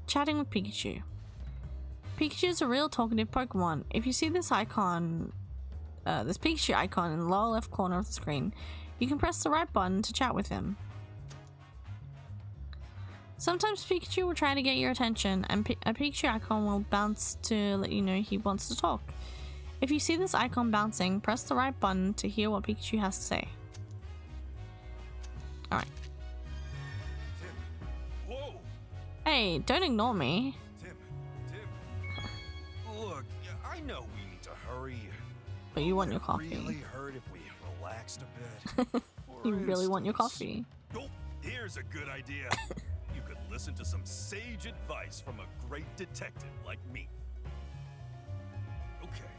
Chatting with Pikachu. Pikachu is a real talkative Pokemon. If you see this icon, this Pikachu icon in the lower left corner of the screen, you can press the right button to chat with him. Sometimes Pikachu will try to get your attention, and a Pikachu icon will bounce to let you know he wants to talk. If you see this icon bouncing, press the right button to hear what Pikachu has to say. Alright. Tim. Whoa! Hey, don't ignore me. Tim. Look, I know we need to hurry. But you want your Would coffee. it really hurt if we relaxed a bit? You really want your instance. coffee. Oh, here's a good idea. You could listen to some sage advice from a great detective like me. Okay.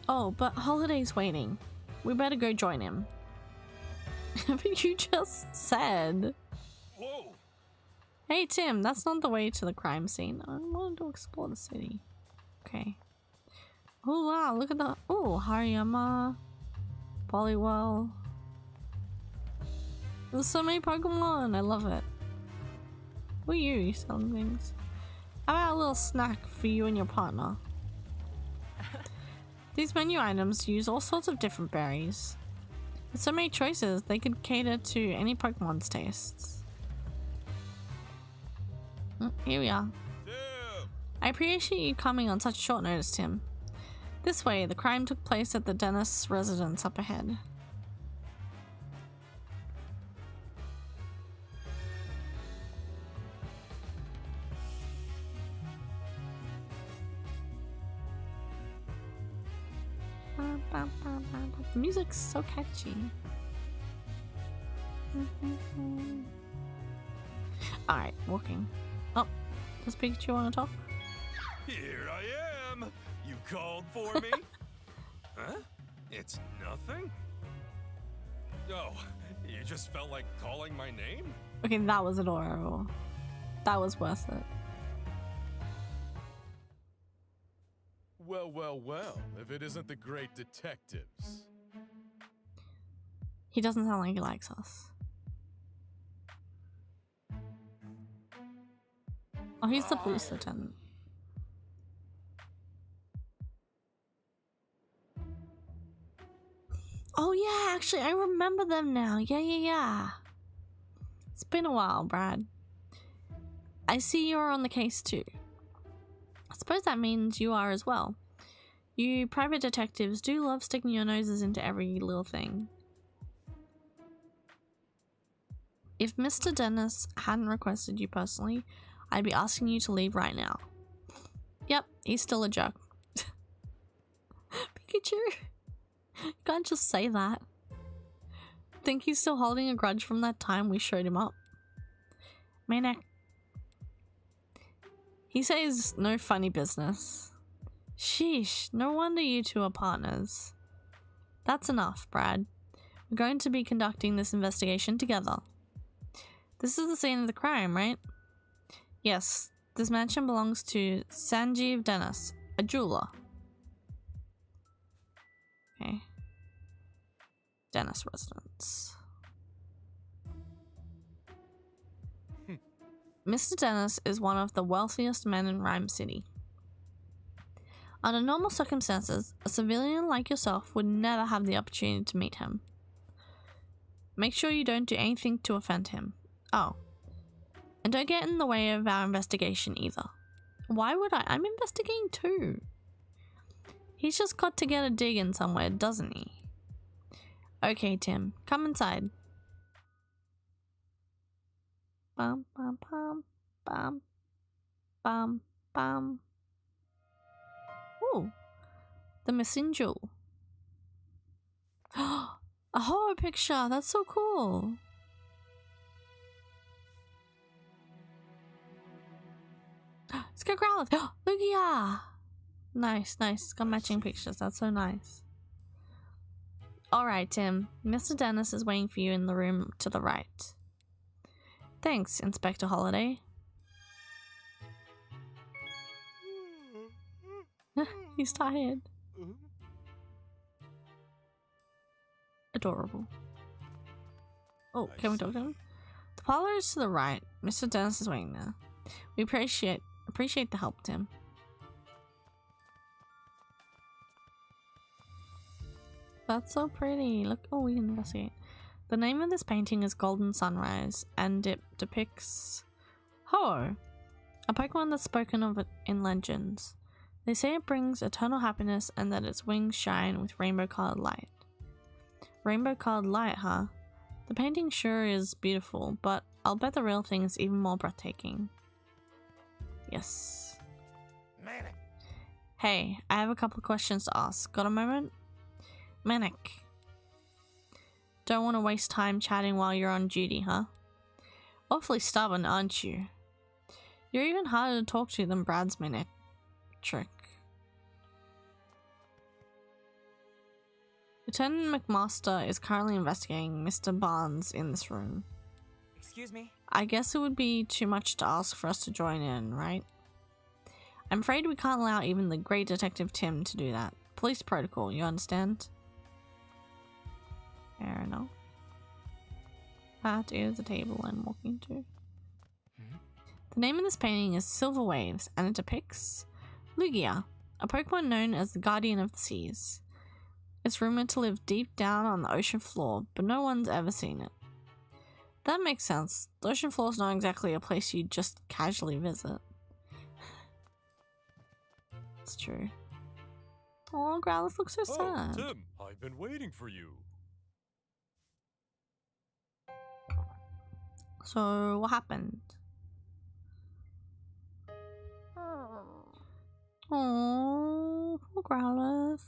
Oh, but Holiday's waiting. We better go join him. But you just said. Whoa! Hey Tim, that's not the way to the crime scene. I wanted to explore the city. Okay. Oh wow, look at the— oh, Hariyama. Poliwell. There's so many Pokemon, I love it. Who are you selling things? How about a little snack for you and your partner? These menu items use all sorts of different berries. With so many choices, they could cater to any Pokemon's tastes. Here we are. I appreciate you coming on such short notice, Tim. This way, the crime took place at the Dennis residence up ahead. The music's so catchy. Alright, walking. Oh, does Pikachu want to talk? Here I am! You called for me? Huh? It's nothing? Oh, you just felt like calling my name? Okay, that was adorable. That was worth it. Well, if it isn't the great detectives. He doesn't sound like he likes us. Oh, he's the police lieutenant. Oh yeah, actually I remember them now. Yeah. It's been a while, Brad. I see you're on the case too. I suppose that means you are as well. You private detectives do love sticking your noses into every little thing. If Mr. Dennis hadn't requested you personally, I'd be asking you to leave right now. Yep, he's still a jerk. Pikachu, you can't just say that. Think he's still holding a grudge from that time we showed him up? Maniac. He says no funny business. Sheesh, no wonder you two are partners. That's enough, Brad. We're going to be conducting this investigation together. This is the scene of the crime, right? Yes, this mansion belongs to Sanjeev Dennis, a jeweler. Okay. Dennis residence. Mr. Dennis is one of the wealthiest men in Rhyme City. Under normal circumstances, a civilian like yourself would never have the opportunity to meet him. Make sure you don't do anything to offend him. Oh. And don't get in the way of our investigation either. Why would I? I'm investigating too. He's just got to get a dig in somewhere, doesn't he? Okay, Tim, come inside. Bum bum bum bum bum bum. Ooh, the missing jewel. A horror picture. That's so cool. It's got Growlithe. Lugia. Nice. It's got matching pictures. That's so nice. Alright, Tim. Mr. Dennis is waiting for you in the room to the right. Thanks, Inspector Holiday. He's tired. Adorable. Oh, can we talk to him? The parlor is to the right. Mr. Dennis is waiting there. We appreciate the help, Tim. That's so pretty. Look, oh, we can investigate. The name of this painting is Golden Sunrise, and it depicts Ho, a Pokemon that's spoken of in legends. They say it brings eternal happiness and that its wings shine with rainbow-colored light. Rainbow-colored light, huh? The painting sure is beautiful, but I'll bet the real thing is even more breathtaking. Yes. Manic. Hey, I have a couple of questions to ask. Got a moment? Manic. Don't want to waste time chatting while you're on duty, huh? Awfully stubborn, aren't you? You're even harder to talk to than Brad's Manic trick. Lieutenant McMaster is currently investigating Mr. Barnes in this room. Excuse me? I guess it would be too much to ask for us to join in, right? I'm afraid we can't allow even the great Detective Tim to do that. Police protocol, you understand? Fair enough. That is the table I'm walking to. The name of this painting is Silver Waves, and it depicts Lugia, a Pokemon known as the Guardian of the Seas. It's rumored to live deep down on the ocean floor, but no one's ever seen it. That makes sense. The ocean floor is not exactly a place you just casually visit. It's true. Oh, Growlithe looks so sad. Tim, I've been waiting for you. So, what happened? Oh, poor Growlithe.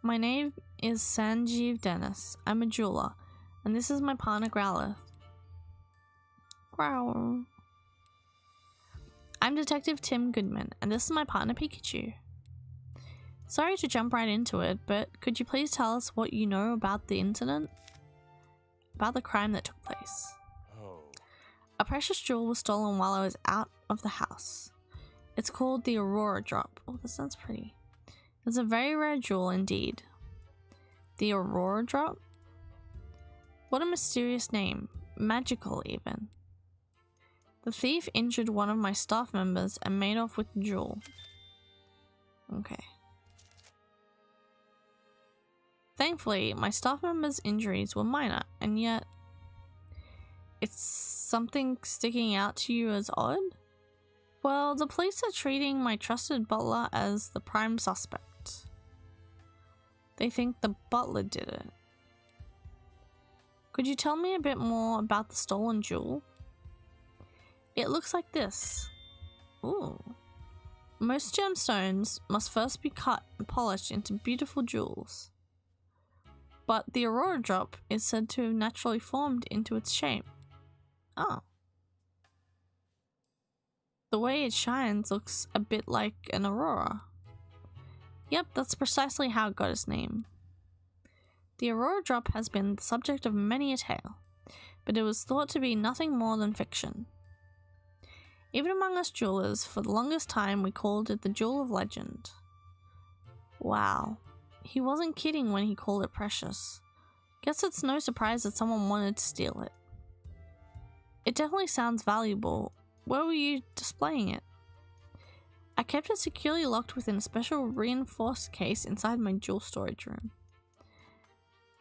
My name is Sanjeev Dennis. I'm a jeweler, and this is my partner Growlithe. Growl. I'm Detective Tim Goodman, and this is my partner Pikachu. Sorry to jump right into it, but could you please tell us what you know about the incident? About the crime that took place. Oh. A precious jewel was stolen while I was out of the house. It's called the Aurora Drop. Oh, that sounds pretty. It's a very rare jewel indeed. The Aurora Drop? What a mysterious name. Magical, even. The thief injured one of my staff members and made off with the jewel. Okay. Thankfully, my staff member's injuries were minor, and yet it's something sticking out to you as odd? Well, the police are treating my trusted butler as the prime suspect. They think the butler did it. Could you tell me a bit more about the stolen jewel? It looks like this. Ooh. Most gemstones must first be cut and polished into beautiful jewels. But the Aurora Drop is said to have naturally formed into its shape. Oh. The way it shines looks a bit like an aurora. Yep, that's precisely how it got its name. The Aurora Drop has been the subject of many a tale, but it was thought to be nothing more than fiction. Even among us jewelers, for the longest time we called it the Jewel of Legend. Wow, he wasn't kidding when he called it precious. Guess it's no surprise that someone wanted to steal it. It definitely sounds valuable. Where were you displaying it? I kept it securely locked within a special reinforced case inside my jewel storage room.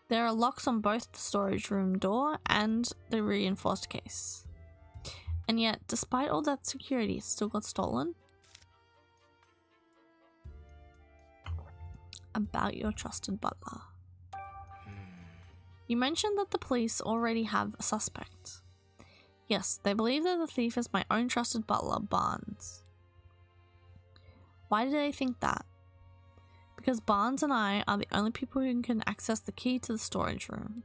There are locks on both the storage room door and the reinforced case. And yet, despite all that security, it still got stolen? About your trusted butler. You mentioned that the police already have a suspect. Yes, they believe that the thief is my own trusted butler, Barnes. Why do they think that? Because Barnes and I are the only people who can access the key to the storage room.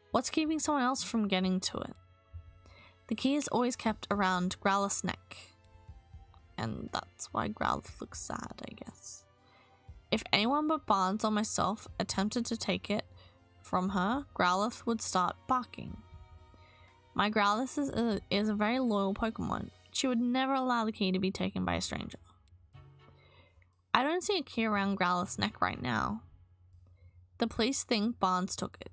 What's keeping someone else from getting to it? The key is always kept around Growlithe's neck. And that's why Growlithe looks sad, I guess. If anyone but Barnes or myself attempted to take it from her, Growlithe would start barking. My Growlithe is a very loyal Pokemon. She would never allow the key to be taken by a stranger. I don't see a key around Growlithe's neck right now. The police think Barnes took it.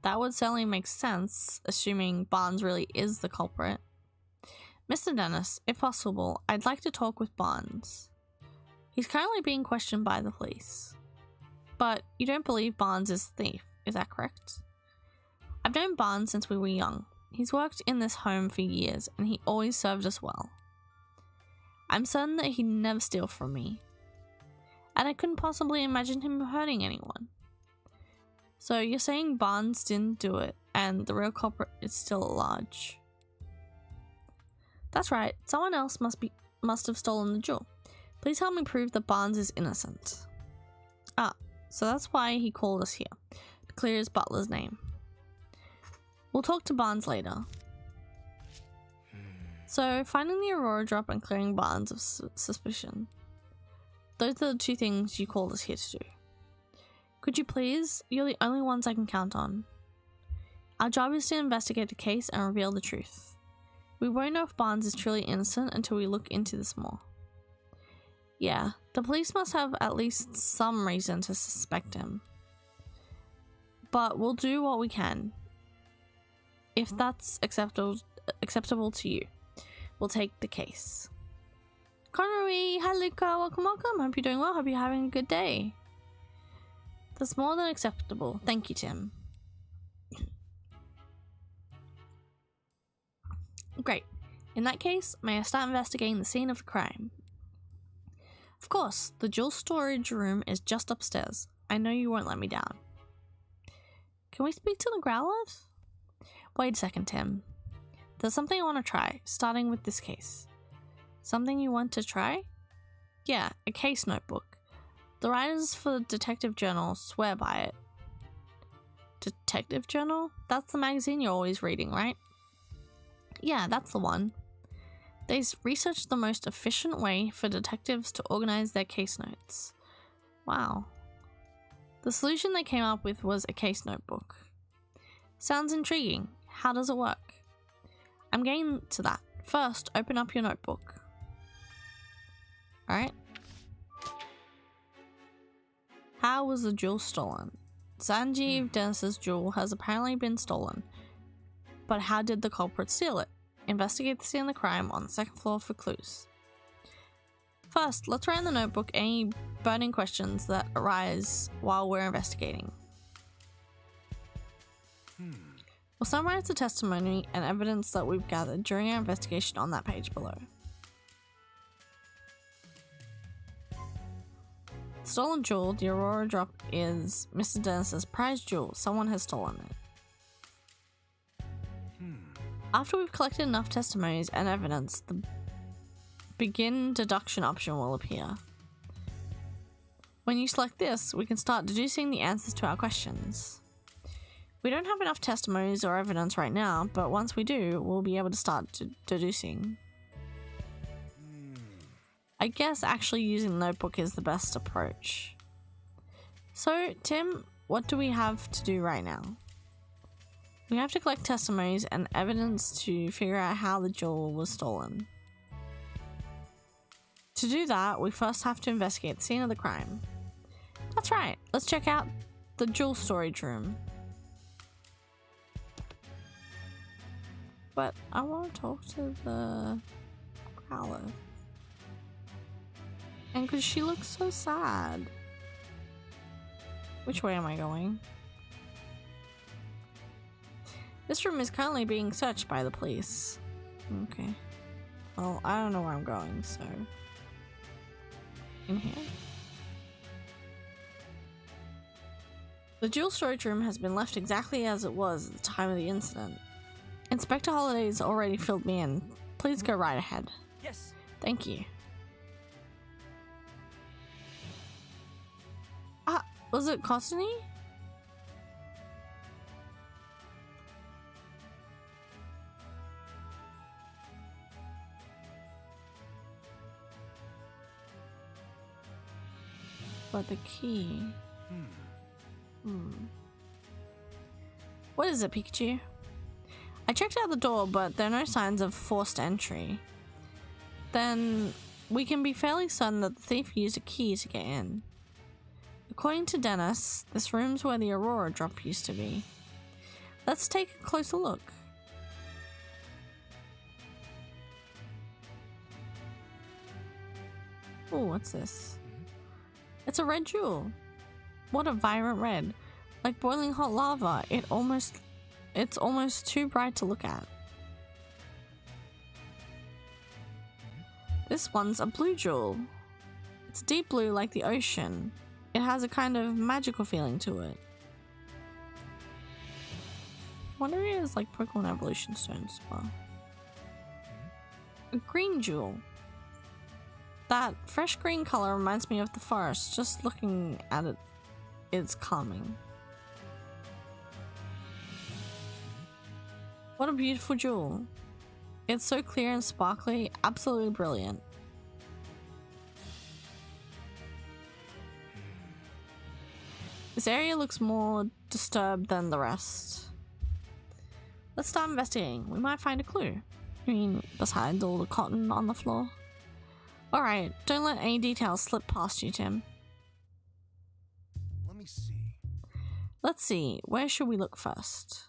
That would certainly make sense, assuming Barnes really is the culprit. Mr. Dennis, if possible, I'd like to talk with Barnes. He's currently being questioned by the police. But you don't believe Barnes is the thief, is that correct? I've known Barnes since we were young. He's worked in this home for years, and he always served us well. I'm certain that he'd never steal from me. And I couldn't possibly imagine him hurting anyone. So you're saying Barnes didn't do it, and the real culprit is still at large? That's right, someone else must have stolen the jewel. Please help me prove that Barnes is innocent. Ah, so that's why he called us here, to clear his butler's name. We'll talk to Barnes later. So, finding the Aurora Drop and clearing Barnes of suspicion. Those are the two things you called us here to do. Could you please? You're the only ones I can count on. Our job is to investigate the case and reveal the truth. We won't know if Barnes is truly innocent until we look into this more. Yeah, the police must have at least some reason to suspect him. But we'll do what we can. If that's acceptable to you, we'll take the case. Conroy, hi Luca, welcome. Hope you're doing well. Hope you're having a good day. That's more than acceptable. Thank you, Tim. Great. In that case, may I start investigating the scene of the crime? Of course, the jewel storage room is just upstairs. I know you won't let me down. Can we speak to the Growlers? Wait a second, Tim. There's something I want to try, starting with this case. Something you want to try? Yeah, a case notebook. The writers for the Detective Journal swear by it. Detective Journal? That's the magazine you're always reading, right? Yeah, that's the one. They researched the most efficient way for detectives to organize their case notes. Wow. The solution they came up with was a case notebook. Sounds intriguing. How does it work? I'm getting to that. First, open up your notebook. Alright. How was the jewel stolen? Sanjeev Dennis's jewel has apparently been stolen. But how did the culprit steal it? Investigate the scene of the crime on the second floor for clues. First, let's write in the notebook any burning questions that arise while we're investigating. We'll summarize the testimony and evidence that we've gathered during our investigation on that page below. The stolen jewel, the Aurora drop, is Mr. Dennis's prized jewel. Someone has stolen it. After we've collected enough testimonies and evidence, the begin deduction option will appear. When you select this, we can start deducing the answers to our questions. We don't have enough testimonies or evidence right now, but once we do, we'll be able to start deducing. I guess actually using the notebook is the best approach. So, Tim, what do we have to do right now? We have to collect testimonies and evidence to figure out how the jewel was stolen. To do that, we first have to investigate the scene of the crime. That's right, let's check out the jewel storage room. But I want to talk to the Growler. And because she looks so sad. Which way am I going? This room is currently being searched by the police. Okay. Well, I don't know where I'm going, so... In here? The jewel storage room has been left exactly as it was at the time of the incident. Inspector Holiday's already filled me in. Please go right ahead. Yes. Thank you. Was it Costany? But the key... What is it, Pikachu? I checked out the door, but there are no signs of forced entry. Then we can be fairly certain that the thief used a key to get in. According to Dennis, this room's where the Aurora drop used to be. Let's take a closer look. Oh, what's this? It's a red jewel. What a vibrant red. Like boiling hot lava. It's almost too bright to look at. This one's a blue jewel. It's deep blue like the ocean. It has a kind of magical feeling to it. I wonder if it has like Pokemon evolution stones as well. A green jewel. That fresh green color reminds me of the forest. Just looking at it, it's calming. What a beautiful jewel. It's so clear and sparkly, absolutely brilliant. This area looks more disturbed than the rest. Let's start investigating. We might find a clue. I mean, besides all the cotton on the floor. Alright, don't let any details slip past you, Tim. Let me see. Let's see, where should we look first?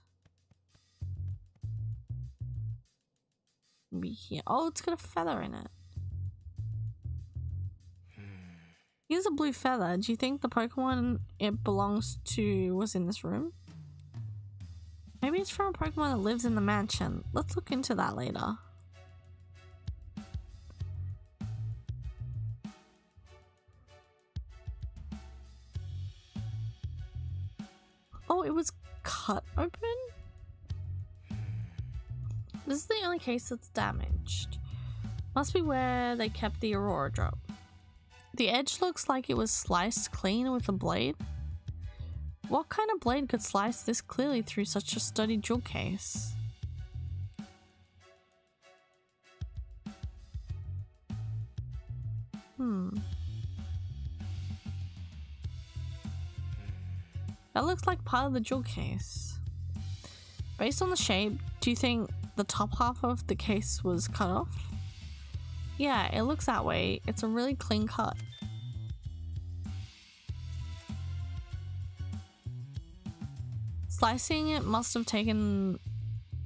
Be here. Oh, it's got a feather in it. Here's a blue feather. Do you think the Pokemon it belongs to was in this room? Maybe it's from a Pokemon that lives in the mansion. Let's look into that later. Oh, it was cut open? This is the only case that's damaged. Must be where they kept the Aurora drop. The edge looks like it was sliced clean with a blade. What kind of blade could slice this clearly through such a sturdy jewel case? That looks like part of the jewel case. Based on the shape, do you think the top half of the case was cut off? Yeah, it looks that way. It's a really clean cut. Slicing it must have taken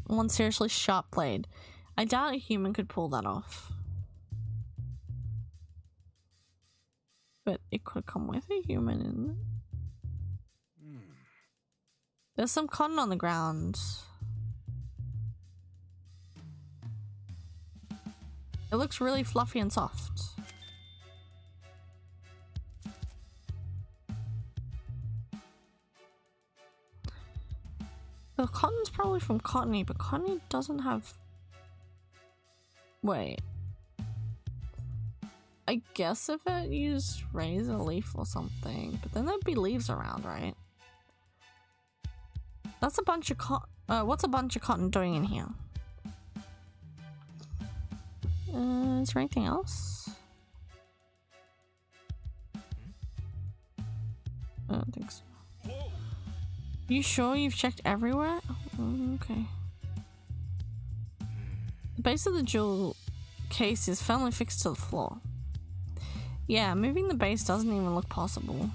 one seriously sharp blade. I doubt a human could pull that off. But it could come with a human in it. There's some cotton on the ground. It looks really fluffy and soft. The cotton's probably from Cottony, but Cottony doesn't have... Wait. I guess if it used razor leaf or something, but then there'd be leaves around, right? That's a bunch of cotton. What's a bunch of cotton doing in here? Is there anything else? I don't think so. You sure you've checked everywhere? Oh, okay. The base of the jewel case is firmly fixed to the floor. Yeah, moving the base doesn't even look possible.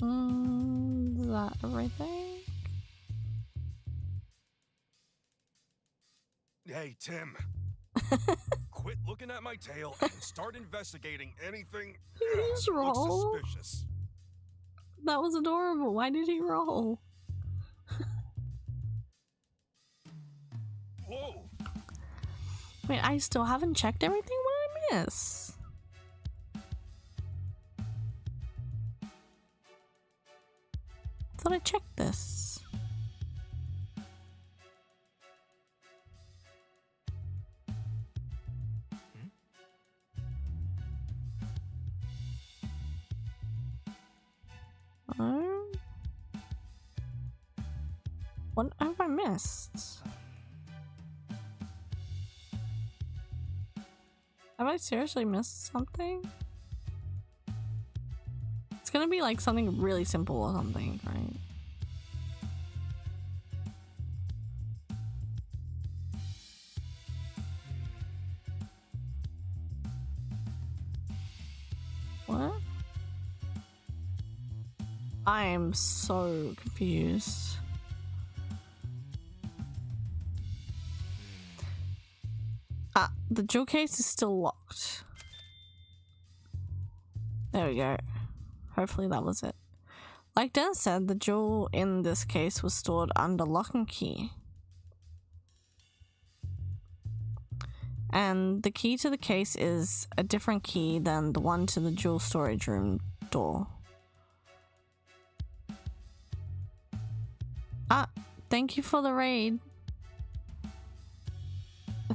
Is that everything? Hey, Tim. Quit looking at my tail and start investigating anything Just roll. looks suspicious. That was adorable. Why did he roll? Whoa! Wait, I still haven't checked everything? What did I miss? I thought I checked this. What have I missed? Have I seriously missed something? It's gonna be like something really simple or something, right? What? I am so confused. The jewel case is still locked. There we go. Hopefully that was it. Like Dan said, the jewel in this case was stored under lock and key. And the key to the case is a different key than the one to the jewel storage room door. Thank you for the raid.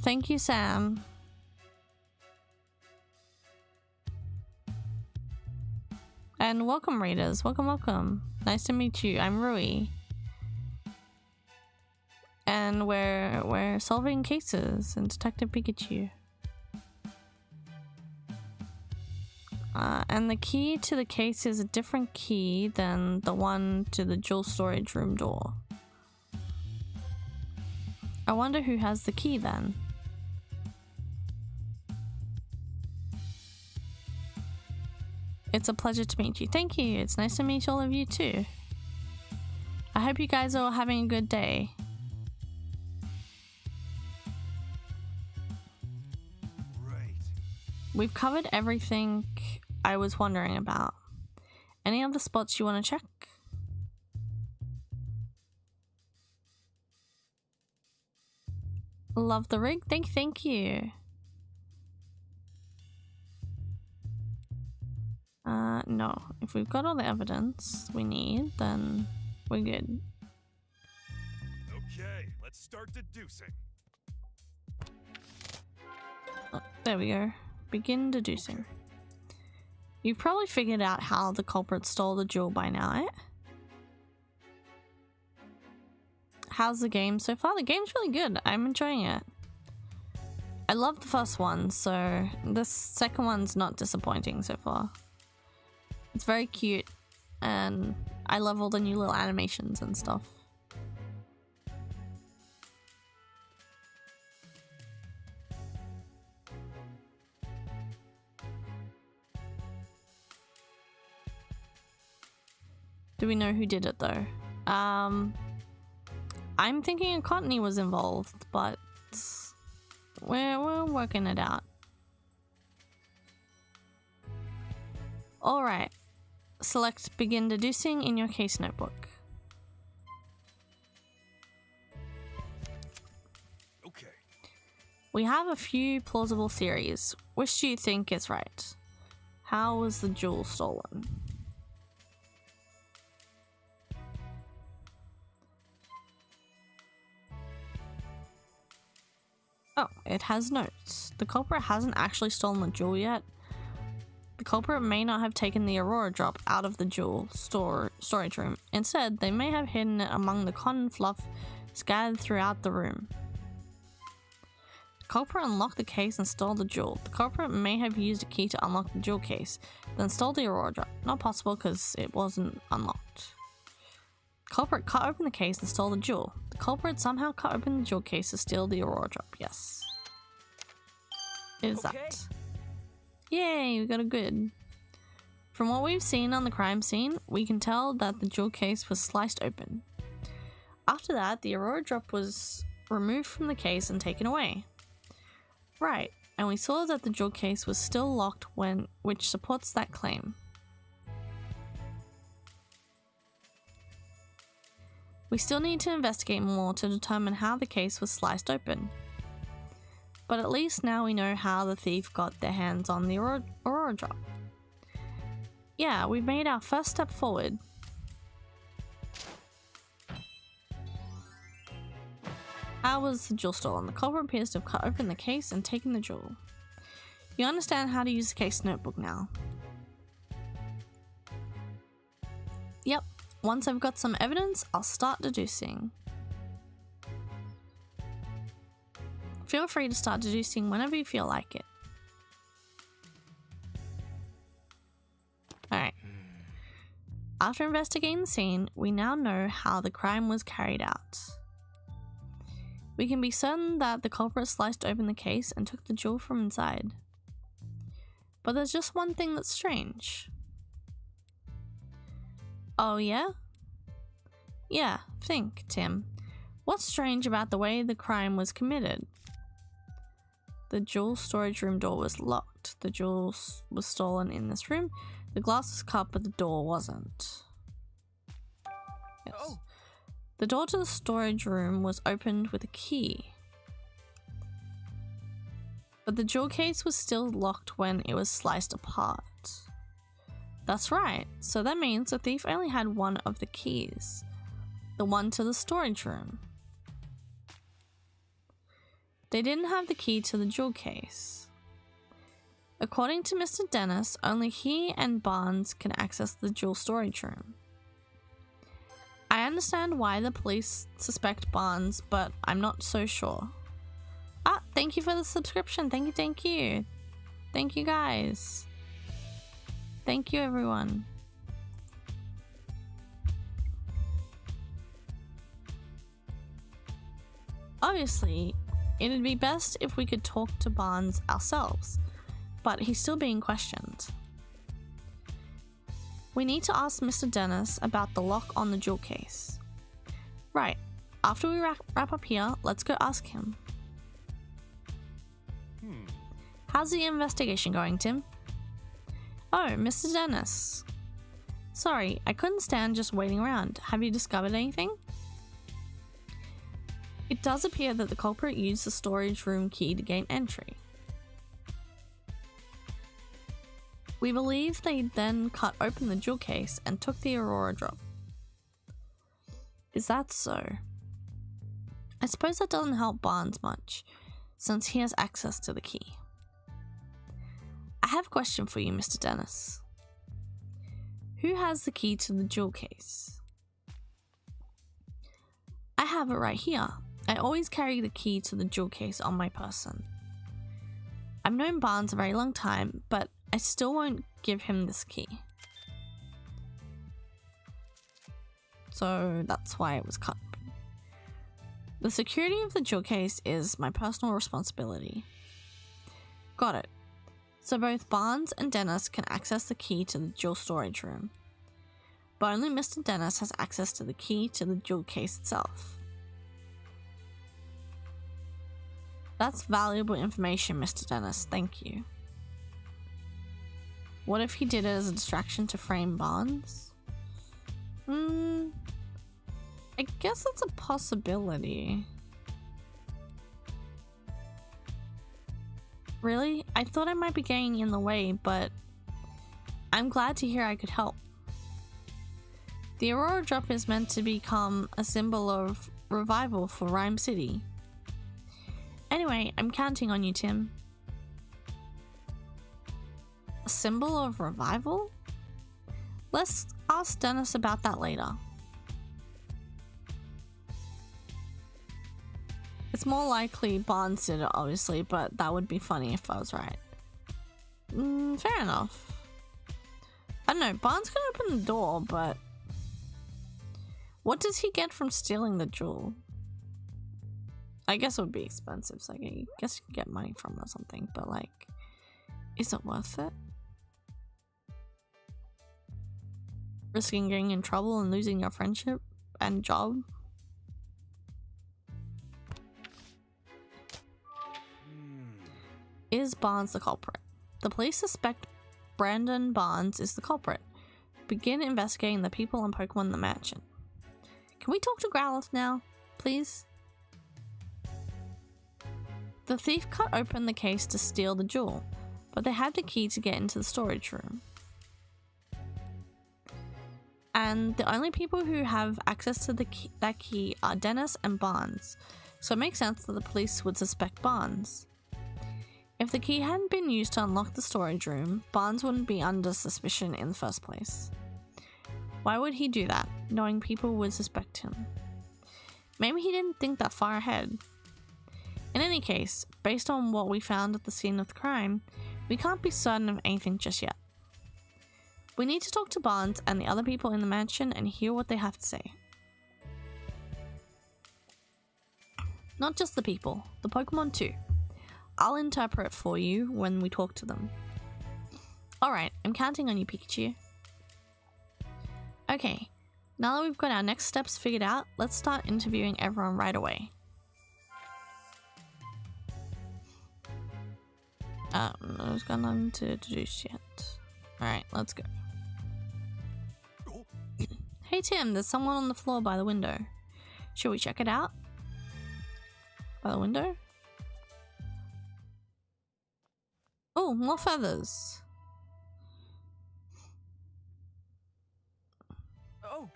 Thank you, Sam. And welcome, raiders. Welcome, welcome. Nice to meet you. I'm Ruix. And we're solving cases in Detective Pikachu. And the key to the case is a different key than the one to the jewel storage room door. I wonder who has the key then. It's a pleasure to meet you. Thank you. It's nice to meet all of you too. I hope you guys are all having a good day. Right. We've covered everything I was wondering about. Any other spots you want to check? Love the rig. Thank you. No. If we've got all the evidence we need, then we're good. Okay, let's start deducing. Oh, there we go. Begin deducing. You've probably figured out how the culprit stole the jewel by now, eh? How's the game so far? The game's really good. I'm enjoying it. I love the first one, so this second one's not disappointing so far. It's very cute, and I love all the new little animations and stuff. Do we know who did it though? I'm thinking a Courtney was involved, but we're working it out. Alright. Select begin deducing in your case notebook. Okay. We have a few plausible theories. Which do you think is right? How was the jewel stolen? Oh, it has notes. The culprit hasn't actually stolen the jewel yet. The culprit may not have taken the Aurora drop out of the jewel storage room. Instead, they may have hidden it among the cotton fluff scattered throughout the room. The culprit unlocked the case and stole the jewel. The culprit may have used a key to unlock the jewel case, then stole the Aurora drop. Not possible because it wasn't unlocked. The culprit cut open the case and stole the jewel. The culprit somehow cut open the jewel case to steal the Aurora drop. Yes. It is that. Yay, we got a good. From what we've seen on the crime scene, we can tell that the jewel case was sliced open. After that, the Aurora drop was removed from the case and taken away. Right, and we saw that the jewel case was still locked which supports that claim. We still need to investigate more to determine how the case was sliced open. But at least now we know how the thief got their hands on the Aurora drop. Yeah, we've made our first step forward. How was the jewel stolen? The culprit appears to have cut open the case and taken the jewel. You understand how to use the case notebook now. Yep, once I've got some evidence, I'll start deducing. Feel free to start deducing whenever you feel like it. Alright. After investigating the scene, we now know how the crime was carried out. We can be certain that the culprit sliced open the case and took the jewel from inside. But there's just one thing that's strange. Oh yeah? Yeah, think, Tim. What's strange about the way the crime was committed? The jewel storage room door was locked. The jewel was stolen in this room. The glass was cut, but the door wasn't. Yes. Oh. The door to the storage room was opened with a key. But the jewel case was still locked when it was sliced apart. That's right. So that means the thief only had one of the keys. The one to the storage room. They didn't have the key to the jewel case. According to Mr. Dennis, only he and Barnes can access the jewel storage room. I understand why the police suspect Barnes, but I'm not so sure. Ah, thank you for the subscription. Thank you, thank you. Thank you, guys. Thank you, everyone. Obviously, it'd be best if we could talk to Barnes ourselves, but he's still being questioned. We need to ask Mr. Dennis about the lock on the jewel case. Right. After we wrap up here, let's go ask him. How's the investigation going, Tim? Oh, Mr. Dennis. Sorry, I couldn't stand just waiting around. Have you discovered anything? It does appear that the culprit used the storage room key to gain entry. We believe they then cut open the jewel case and took the Aurora drop. Is that so? I suppose that doesn't help Barnes much, since he has access to the key. I have a question for you, Mr. Dennis. Who has the key to the jewel case? I have it right here. I always carry the key to the jewel case on my person. I've known Barnes a very long time, but I still won't give him this key. So that's why it was cut. The security of the jewel case is my personal responsibility. Got it. So both Barnes and Dennis can access the key to the jewel storage room. But only Mr. Dennis has access to the key to the jewel case itself. That's valuable information, Mr. Dennis. Thank you. What if he did it as a distraction to frame Barnes? I guess that's a possibility. Really? I thought I might be getting in the way, but I'm glad to hear I could help. The Aurora drop is meant to become a symbol of revival for Rhyme City. Anyway, I'm counting on you, Tim. A symbol of revival? Let's ask Dennis about that later. It's more likely Barnes did it, obviously, but that would be funny if I was right. Fair enough. I don't know, Barnes can open the door, but what does he get from stealing the jewel? I guess it would be expensive, so I guess you can get money from it or something, but like, is it worth it? Risking getting in trouble and losing your friendship and job? Is Barnes the culprit? The police suspect Brandon Barnes is the culprit. Begin investigating the people and Pokemon in the mansion. Can we talk to Growlithe now, please? The thief cut open the case to steal the jewel, but they had the key to get into the storage room. And the only people who have access to that key are Dennis and Barnes, so it makes sense that the police would suspect Barnes. If the key hadn't been used to unlock the storage room, Barnes wouldn't be under suspicion in the first place. Why would he do that, knowing people would suspect him? Maybe he didn't think that far ahead. In any case, based on what we found at the scene of the crime, we can't be certain of anything just yet. We need to talk to Barnes and the other people in the mansion and hear what they have to say. Not just the people, the Pokemon too. I'll interpret for you when we talk to them. Alright, I'm counting on you, Pikachu. Okay, now that we've got our next steps figured out, let's start interviewing everyone right away. I've got nothing to introduce yet. Alright, let's go. Hey Tim, there's someone on the floor by the window. Should we check it out? By the window? Oh, more feathers. Oh,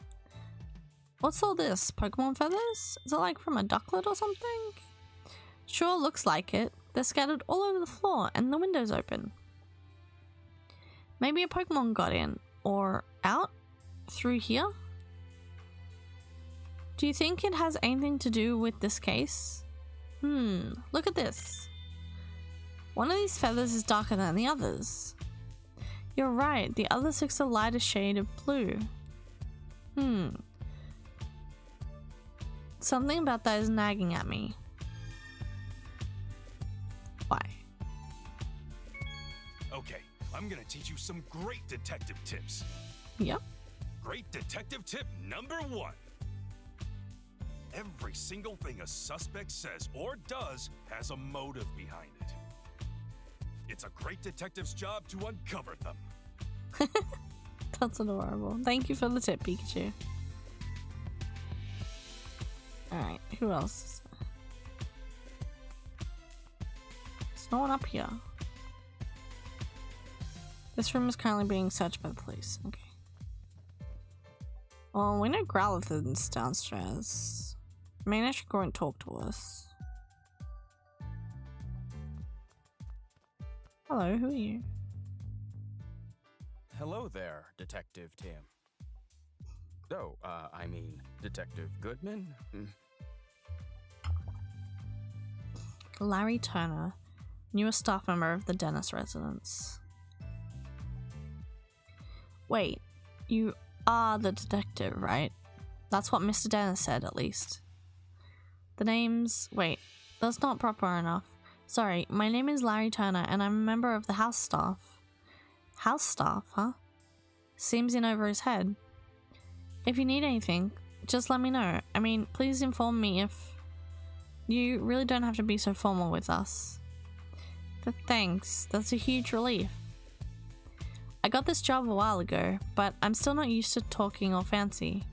What's all this? Pokemon feathers? Is it like from a ducklet or something? Sure looks like it. They're scattered all over the floor and the window's open. Maybe a Pokemon got in or out through here? Do you think it has anything to do with this case? Look at this. One of these feathers is darker than the others. You're right, the other six are a lighter shade of blue. Something about that is nagging at me. Why? Okay, I'm gonna teach you some great detective tips. Yep. Great detective tip number 1. Every single thing a suspect says or does has a motive behind it. It's a great detective's job to uncover them. That's adorable. Thank you for the tip, Pikachu. Alright, who else is there? There's no one up here. This room is currently being searched by the police. Okay. Well, we know Growlithan's downstairs. I mean, I should go and talk to us. Hello, who are you? Hello there, Detective Tim. Oh, I mean, Detective Goodman? Larry Turner, newest staff member of the Dennis residence. Wait, you are the detective, right? That's what Mr. Dennis said, at least. The name's... wait, that's not proper enough. Sorry, my name is Larry Turner, and I'm a member of the house staff. House staff, huh? Seems in over his head. If you need anything, just let me know. I mean, please inform me if... you really don't have to be so formal with us. But thanks, that's a huge relief. I got this job a while ago, but I'm still not used to talking all fancy.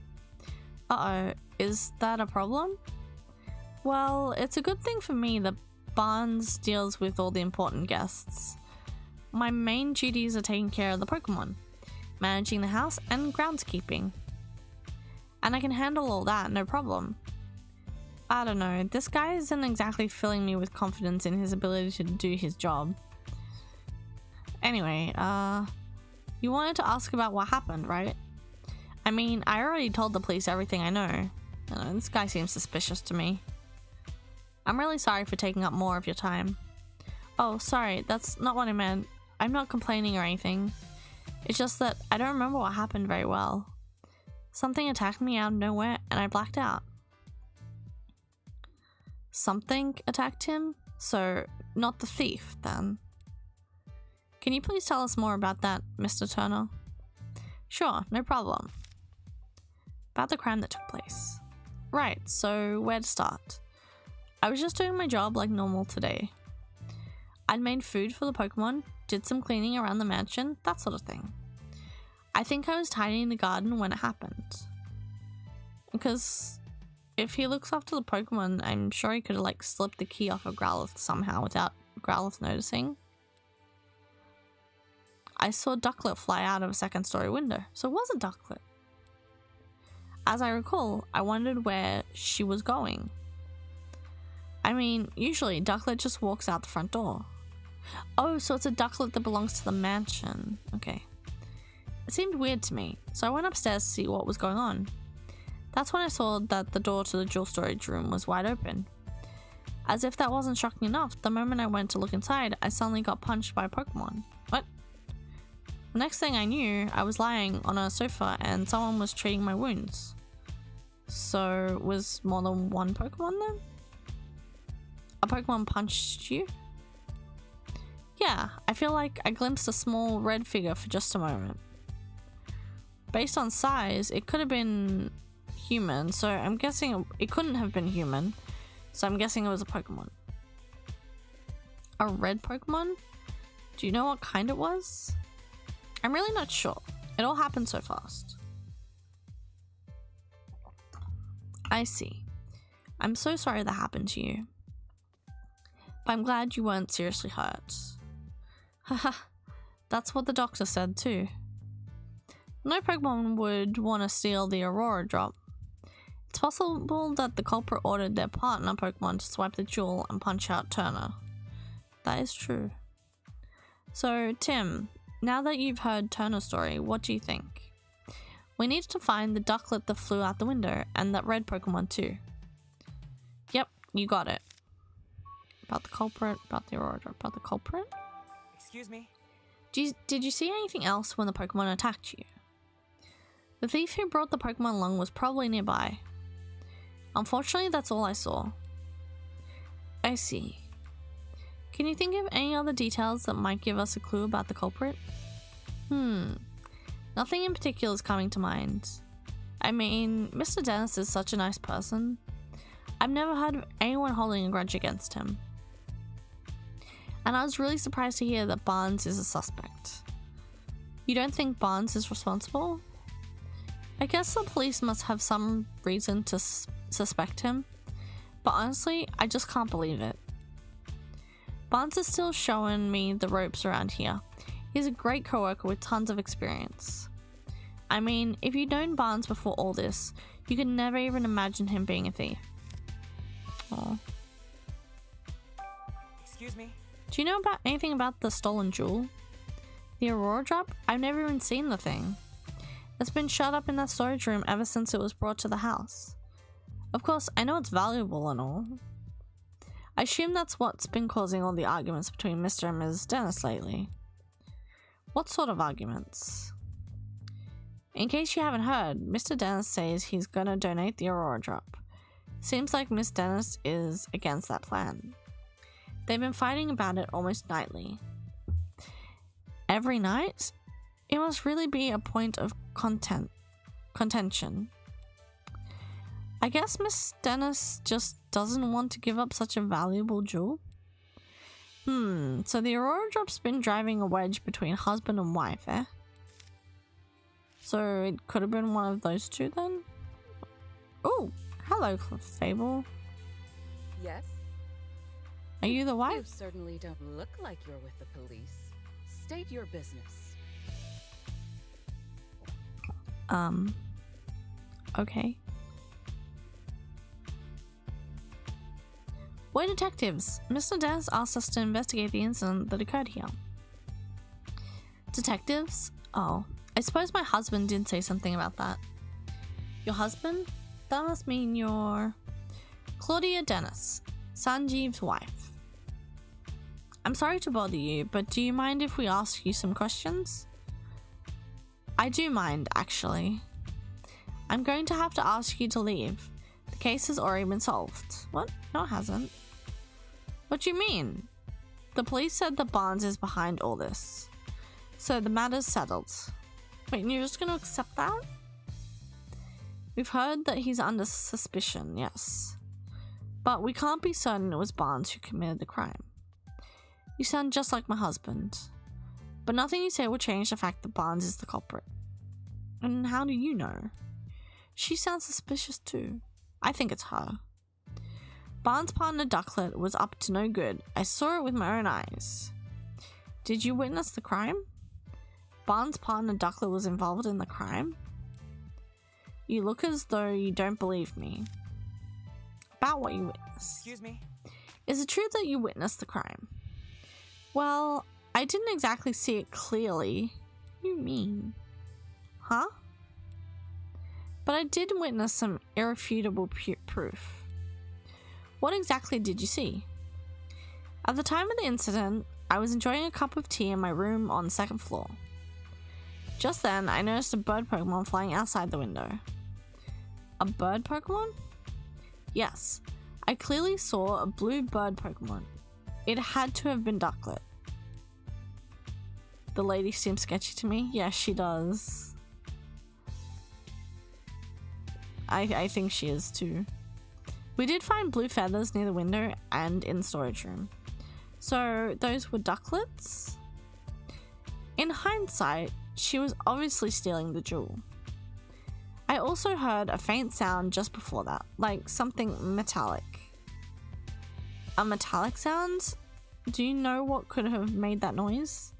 Uh-oh, is that a problem? Well, it's a good thing for me that Barnes deals with all the important guests. My main duties are taking care of the Pokemon, managing the house, and groundskeeping. And I can handle all that, no problem. I don't know, this guy isn't exactly filling me with confidence in his ability to do his job. Anyway, you wanted to ask about what happened, right? I mean, I already told the police everything I know. This guy seems suspicious to me. I'm really sorry for taking up more of your time. Oh, sorry, that's not what I meant. I'm not complaining or anything. It's just that I don't remember what happened very well. Something attacked me out of nowhere and I blacked out. Something attacked him? So, not the thief, then. Can you please tell us more about that, Mr. Turner? Sure, no problem. About the crime that took place. Right, so where to start? I was just doing my job like normal today. I'd made food for the Pokemon, did some cleaning around the mansion, that sort of thing. I think I was tidying the garden when it happened. Because if he looks after the Pokemon, I'm sure he could have like slipped the key off of Growlithe somehow without Growlithe noticing. I saw Ducklet fly out of a second-story window, so it was a Ducklet. As I recall, I wondered where she was going. I mean, usually Ducklet just walks out the front door. Oh, so it's a Ducklet that belongs to the mansion. Okay. It seemed weird to me, so I went upstairs to see what was going on. That's when I saw that the door to the jewel storage room was wide open. As if that wasn't shocking enough, the moment I went to look inside, I suddenly got punched by a Pokemon. What? The next thing I knew, I was lying on a sofa and someone was treating my wounds. So, was more than one Pokemon then? A Pokemon punched you? Yeah, I feel like I glimpsed a small red figure for just a moment. Based on size, it could have been human, so I'm guessing it couldn't have been human, so I'm guessing it was a Pokemon. A red Pokemon? Do you know what kind it was? I'm really not sure. It all happened so fast. I see. I'm so sorry that happened to you. But I'm glad you weren't seriously hurt. Haha, that's what the doctor said too. No Pokemon would want to steal the Aurora drop. It's possible that the culprit ordered their partner Pokemon to swipe the jewel and punch out Turner. That is true. So, Tim, now that you've heard Turner's story, what do you think? We need to find the Ducklet that flew out the window and that red Pokemon too. Yep, you got it. About the culprit, about the Aurora drop, about the culprit? Excuse me? Did you see anything else when the Pokemon attacked you? The thief who brought the Pokemon along was probably nearby. Unfortunately, that's all I saw. I see. Can you think of any other details that might give us a clue about the culprit? Nothing in particular is coming to mind. I mean, Mr. Dennis is such a nice person. I've never heard of anyone holding a grudge against him. And I was really surprised to hear that Barnes is a suspect. You don't think Barnes is responsible? I guess the police must have some reason to suspect him, but honestly, I just can't believe it. Barnes is still showing me the ropes around here. He's a great coworker with tons of experience. I mean, if you'd known Barnes before all this, you could never even imagine him being a thief. Aww. Excuse me? Do you know about anything about the stolen jewel? The Aurora drop? I've never even seen the thing. It's been shut up in that storage room ever since it was brought to the house. Of course, I know it's valuable and all. I assume that's what's been causing all the arguments between Mr. and Ms. Dennis lately. What sort of arguments? In case you haven't heard, Mr. Dennis says he's gonna donate the Aurora drop. Seems like Miss Dennis is against that plan. They've been fighting about it almost nightly. Every night? It must really be a point of contention. I guess Miss Dennis just doesn't want to give up such a valuable jewel? So the Aurora drop's been driving a wedge between husband and wife, eh? So it could have been one of those two then? Oh, hello, Fable. Yes? Are you the You wife? certainly don't look like you're with the police. State your business. Okay. We're detectives. Mr. Dennis asked us to investigate the incident that occurred here. Detectives? Oh, I suppose my husband did say something about that. Your husband? That must mean you're Claudia Dennis, Sanjeev's wife. I'm sorry to bother you, but do you mind if we ask you some questions? I do mind, actually. I'm going to have to ask you to leave. The case has already been solved. What? No, it hasn't. What do you mean? The police said that Barnes is behind all this. So the matter's settled. Wait, and you're just going to accept that? We've heard that he's under suspicion, yes. But we can't be certain it was Barnes who committed the crime. You sound just like my husband. But nothing you say will change the fact that Barnes is the culprit. And how do you know? She sounds suspicious too. I think it's her. Barnes' partner Ducklet was up to no good. I saw it with my own eyes. Did you witness the crime? Barnes' partner Ducklet was involved in the crime? You look as though you don't believe me. About what you witnessed. Excuse me? Is it true that you witnessed the crime? Well, I didn't exactly see it clearly. What do you mean? Huh? But I did witness some irrefutable proof. What exactly did you see? At the time of the incident, I was enjoying a cup of tea in my room on the second floor. Just then, I noticed a bird Pokemon flying outside the window. A bird Pokemon? Yes, I clearly saw a blue bird Pokemon. It had to have been Ducklet. The lady seems sketchy to me. Yes, she does. I think she is too. We did find blue feathers near the window and in the storage room. So those were Ducklets? In hindsight, she was obviously stealing the jewel. I also heard a faint sound just before that, like something metallic. A metallic sound? Do you know what could have made that noise?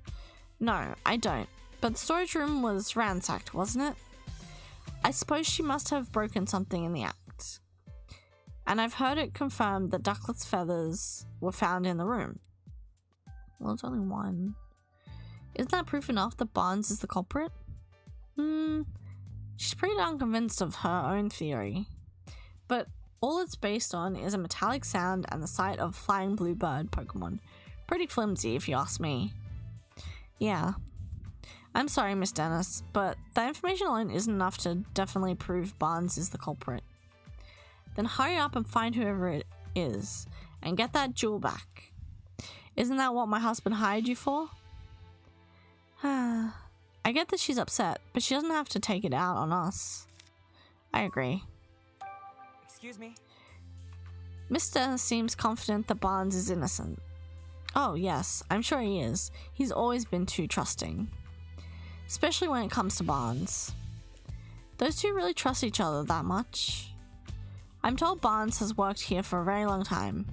No, I don't. But the storage room was ransacked, wasn't it? I suppose she must have broken something in the act. And I've heard it confirmed that Ducklet's feathers were found in the room. Well, it's only one. Isn't that proof enough that Barnes is the culprit? She's pretty unconvinced of her own theory. But all it's based on is a metallic sound and the sight of flying blue bird Pokemon. Pretty flimsy, if you ask me. Yeah. I'm sorry, Miss Dennis, but that information alone isn't enough to definitely prove Barnes is the culprit. Then hurry up and find whoever it is, and get that jewel back. Isn't that what my husband hired you for? I get that she's upset, but she doesn't have to take it out on us. I agree. Excuse me? Mr. seems confident that Barnes is innocent. Oh yes, I'm sure he is. He's always been too trusting. Especially when it comes to Barnes. Those two really trust each other that much. I'm told Barnes has worked here for a very long time.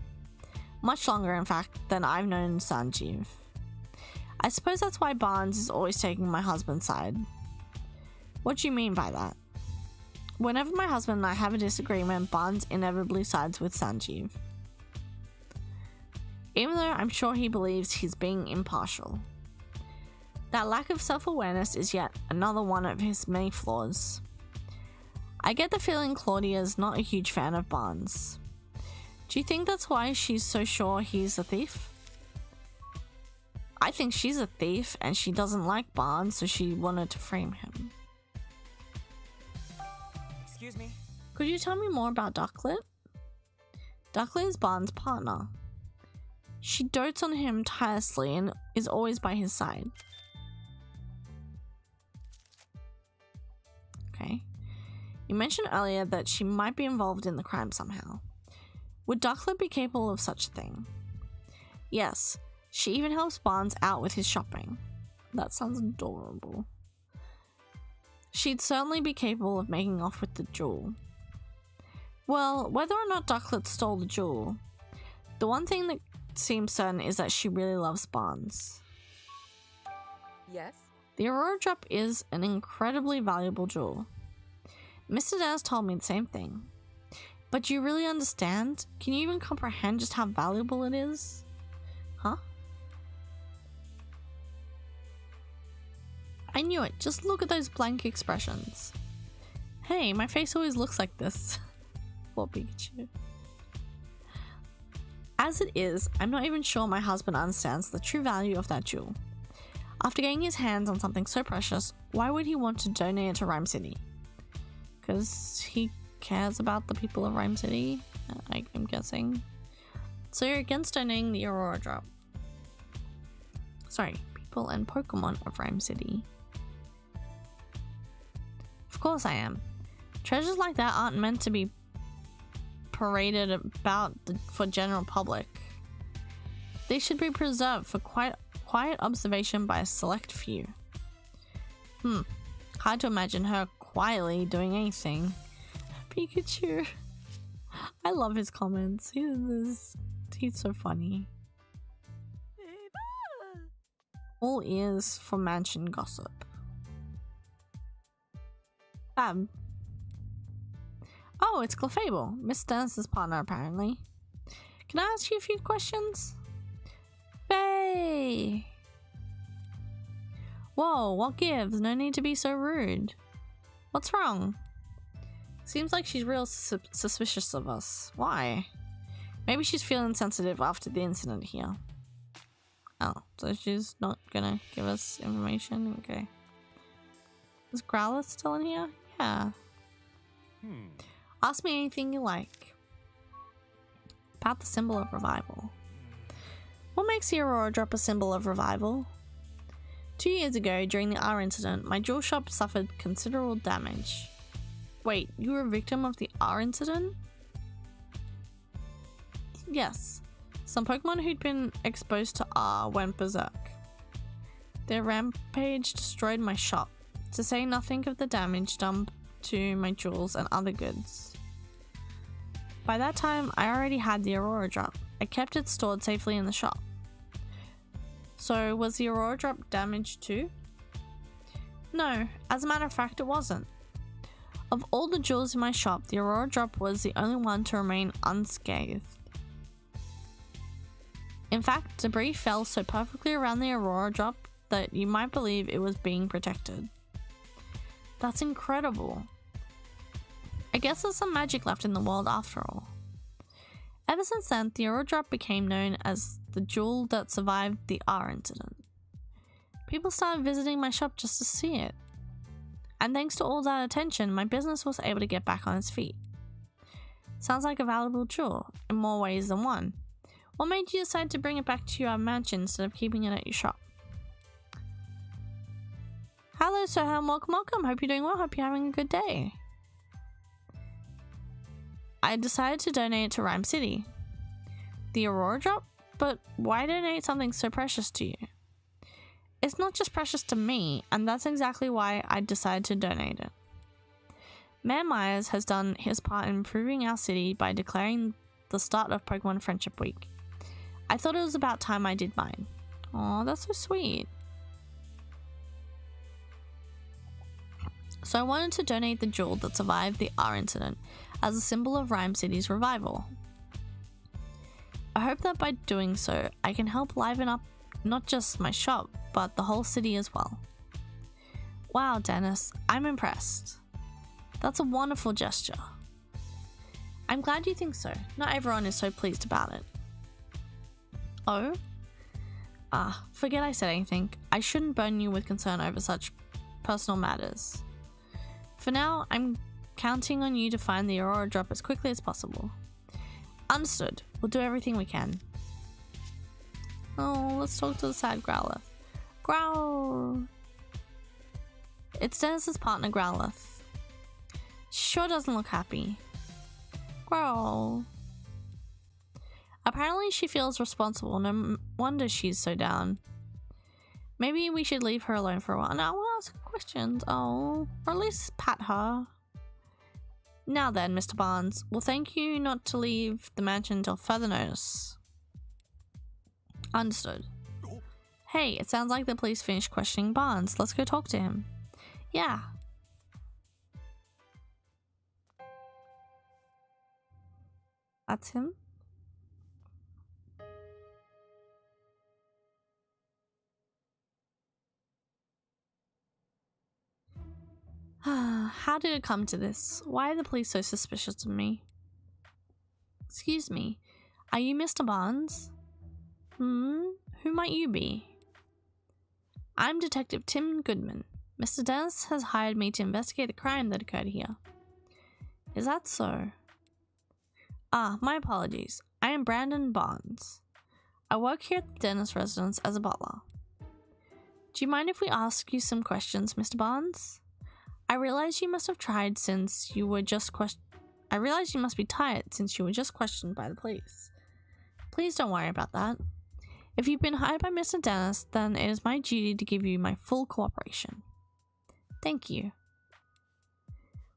Much longer, in fact, than I've known Sanjeev. I suppose that's why Barnes is always taking my husband's side. What do you mean by that? Whenever my husband and I have a disagreement, Barnes inevitably sides with Sanjeev. Even though I'm sure he believes he's being impartial. That lack of self-awareness is yet another one of his many flaws. I get the feeling Claudia's not a huge fan of Barnes. Do you think that's why she's so sure he's a thief? I think she's a thief and she doesn't like Barnes, so she wanted to frame him. Excuse me? Could you tell me more about Ducklet? Ducklet is Barnes' partner. She dotes on him tirelessly and is always by his side. Okay. You mentioned earlier that she might be involved in the crime somehow. Would Ducklet be capable of such a thing? Yes, she even helps Barnes out with his shopping. That sounds adorable. She'd certainly be capable of making off with the jewel. Well, whether or not Ducklet stole the jewel, the one thing that seems certain is that she really loves Barnes. Yes? The Aurora Drop is an incredibly valuable jewel. Mr. Daz told me the same thing. But do you really understand? Can you even comprehend just how valuable it is? Huh? I knew it. Just look at those blank expressions. Hey, my face always looks like this. Poor Pikachu. As it is, I'm not even sure my husband understands the true value of that jewel. After getting his hands on something so precious, why would he want to donate it to Rhyme City? Because he cares about the people of Rhyme City, I'm guessing. So you're against donating the Aurora Drop. Sorry, people and Pokemon of Rhyme City. Of course I am. Treasures like that aren't meant to be paraded about for general public. They should be preserved for quiet observation by a select few. Hard to imagine her quietly doing anything. Pikachu. I love his comments. He's so funny. All ears for mansion gossip. Fab. Oh, it's Clefable, Miss Dance's partner apparently. Can I ask you a few questions? Faye! Whoa, what gives? No need to be so rude. What's wrong? Seems like she's real suspicious of us. Why? Maybe she's feeling sensitive after the incident here. Oh, so she's not gonna give us information? Okay. Is Growlithe still in here? Yeah. Ask me anything you like. About the symbol of revival. What makes the Aurora Drop a symbol of revival? 2 years ago, during the R incident, my jewel shop suffered considerable damage. Wait, you were a victim of the R incident? Yes. Some Pokemon who'd been exposed to R went berserk. Their rampage destroyed my shop, to say nothing of the damage done to my jewels and other goods. By that time, I already had the Aurora Drop. I kept it stored safely in the shop. So, was the Aurora Drop damaged too? No, as a matter of fact, it wasn't. Of all the jewels in my shop, the Aurora Drop was the only one to remain unscathed. In fact, debris fell so perfectly around the Aurora Drop that you might believe it was being protected. That's incredible. I guess there's some magic left in the world after all. Ever since then, the Aurora Drop became known as the jewel that survived the R incident. People started visiting my shop just to see it. And thanks to all that attention, my business was able to get back on its feet. Sounds like a valuable jewel, in more ways than one. What made you decide to bring it back to your mansion instead of keeping it at your shop? Hello, Soham, welcome. Hope you're doing well. Hope you're having a good day. I decided to donate it to Rhyme City. The Aurora Drop? But why donate something so precious to you? It's not just precious to me, and that's exactly why I decided to donate it. Mayor Myers has done his part in improving our city by declaring the start of Pokemon Friendship Week. I thought it was about time I did mine. Aw, that's so sweet. So I wanted to donate the jewel that survived the R incident as a symbol of Rhyme City's revival. I hope that by doing so, I can help liven up not just my shop, but the whole city as well. Wow, Dennis, I'm impressed. That's a wonderful gesture. I'm glad you think so. Not everyone is so pleased about it. Oh? Forget I said anything. I shouldn't burden you with concern over such personal matters. For now, I'm counting on you to find the Aurora Drop as quickly as possible. Understood. We'll do everything we can. Oh, let's talk to the sad Growlithe. Growl! It's Dennis's partner, Growlithe. Sure doesn't look happy. Growl. Apparently she feels responsible, no wonder she's so down. Maybe we should leave her alone for a while. No, I want to ask questions. Oh, or at least pat her. Now then, Mr. Barnes, we'll thank you not to leave the mansion until further notice. Understood. Hey, it sounds like the police finished questioning Barnes. Let's go talk to him. Yeah. That's him? How did it come to this? Why are the police so suspicious of me? Excuse me, are you Mr. Barnes? Who might you be? I'm Detective Tim Goodman. Mr. Dennis has hired me to investigate the crime that occurred here. Is that so? My apologies. I am Brandon Barnes. I work here at the Dennis residence as a butler. Do you mind if we ask you some questions, Mr. Barnes? I realize you must be tired since you were just questioned by the police. Please don't worry about that. If you've been hired by Mr. Dennis, then it is my duty to give you my full cooperation. Thank you.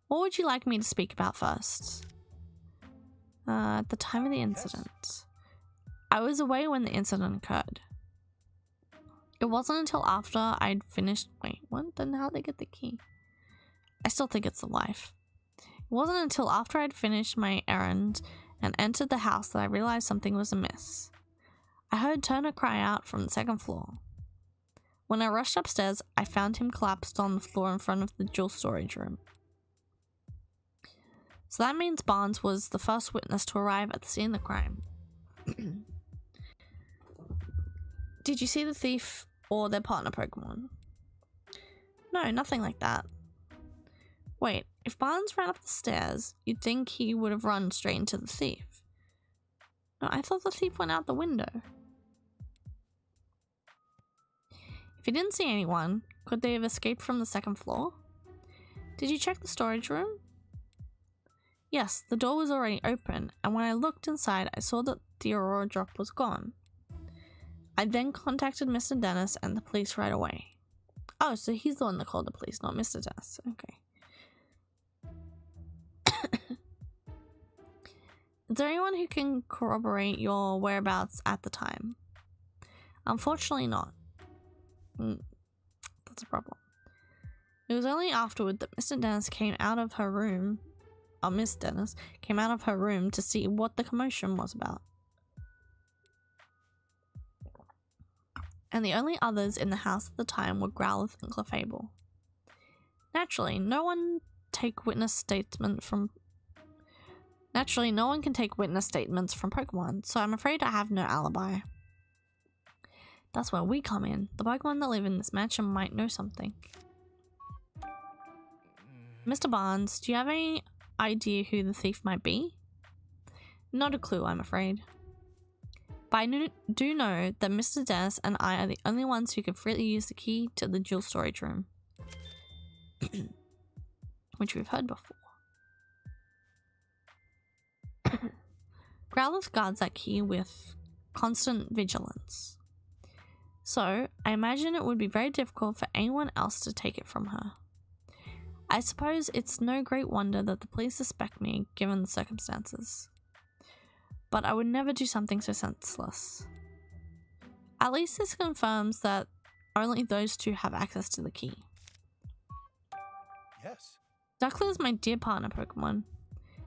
What would you like me to speak about first? At the time of the incident. I was away when the incident occurred. It wasn't until after I'd finished... Wait, what? Then how'd they get the key? I still think it's the wife. It wasn't until after I'd finished my errand and entered the house that I realized something was amiss. I heard Turner cry out from the second floor. When I rushed upstairs, I found him collapsed on the floor in front of the jewel storage room. So that means Barnes was the first witness to arrive at the scene of the crime. Did you see the thief or their partner Pokemon? No, nothing like that. Wait, if Barnes ran up the stairs, you'd think he would have run straight into the thief. No, I thought the thief went out the window. If he didn't see anyone, could they have escaped from the second floor? Did you check the storage room? Yes, the door was already open, and when I looked inside, I saw that the Aurora Drop was gone. I then contacted Mr. Dennis and the police right away. Oh, so he's the one that called the police, not Mr. Dennis. Okay. Is there anyone who can corroborate your whereabouts at the time? Unfortunately not. That's a problem. It was only afterward that Mr. Dennis came out of her room, or Miss Dennis came out of her room to see what the commotion was about. And the only others in the house at the time were Growlithe and Clefable. Naturally, no one can take witness statements from Pokemon, so I'm afraid I have no alibi. That's where we come in. The Pokemon that live in this mansion might know something. Mr. Barnes, do you have any idea who the thief might be? Not a clue, I'm afraid. But I do know that Mr. Dennis and I are the only ones who can freely use the key to the jewel storage room. Which we've heard before. Growlithe guards that key with constant vigilance. So, I imagine it would be very difficult for anyone else to take it from her. I suppose it's no great wonder that the police suspect me, given the circumstances. But I would never do something so senseless. At least this confirms that only those two have access to the key. Yes. Ducklet is my dear partner Pokemon.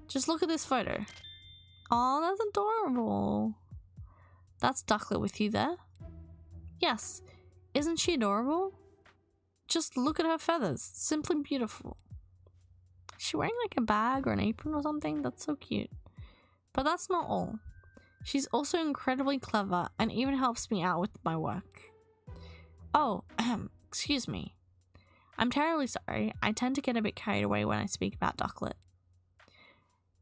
Just look at this photo. Oh, that's adorable. That's Ducklet with you there? Yes. Isn't she adorable? Just look at her feathers. Simply beautiful. Is she wearing like a bag or an apron or something? That's so cute. But that's not all. She's also incredibly clever and even helps me out with my work. Oh, excuse me. I'm terribly sorry. I tend to get a bit carried away when I speak about Ducklet.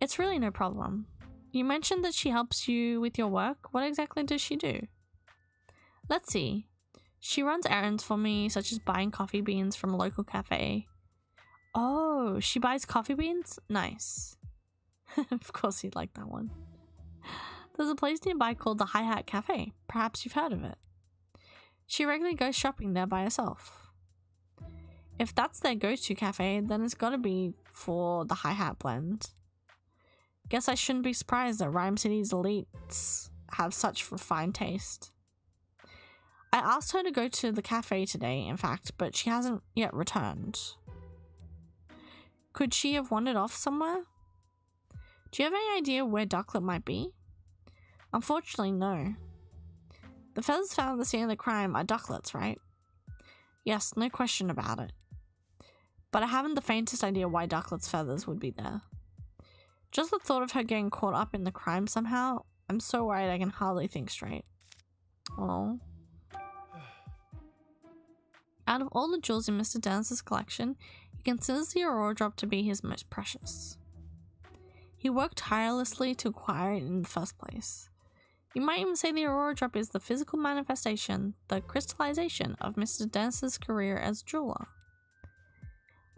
It's really no problem. You mentioned that she helps you with your work. What exactly does she do? Let's see. She runs errands for me, such as buying coffee beans from a local cafe. Oh, she buys coffee beans? Nice. Of course you'd like that one. There's a place nearby called the Hi Hat Cafe. Perhaps you've heard of it. She regularly goes shopping there by herself. If that's their go-to cafe, then it's gotta be for the Hi Hat blend. Guess I shouldn't be surprised that Rhyme City's elites have such refined taste. I asked her to go to the cafe today, in fact, but she hasn't yet returned. Could she have wandered off somewhere? Do you have any idea where Ducklet might be? Unfortunately, no. The feathers found at the scene of the crime are Ducklet's, right? Yes, no question about it. But I haven't the faintest idea why Ducklet's feathers would be there. Just the thought of her getting caught up in the crime somehow, I'm so worried I can hardly think straight. Oh. Out of all the jewels in Mr. Dennis's collection, he considers the Aurora Drop to be his most precious. He worked tirelessly to acquire it in the first place. You might even say the Aurora Drop is the physical manifestation, the crystallization of Mr. Dennis's career as jeweler.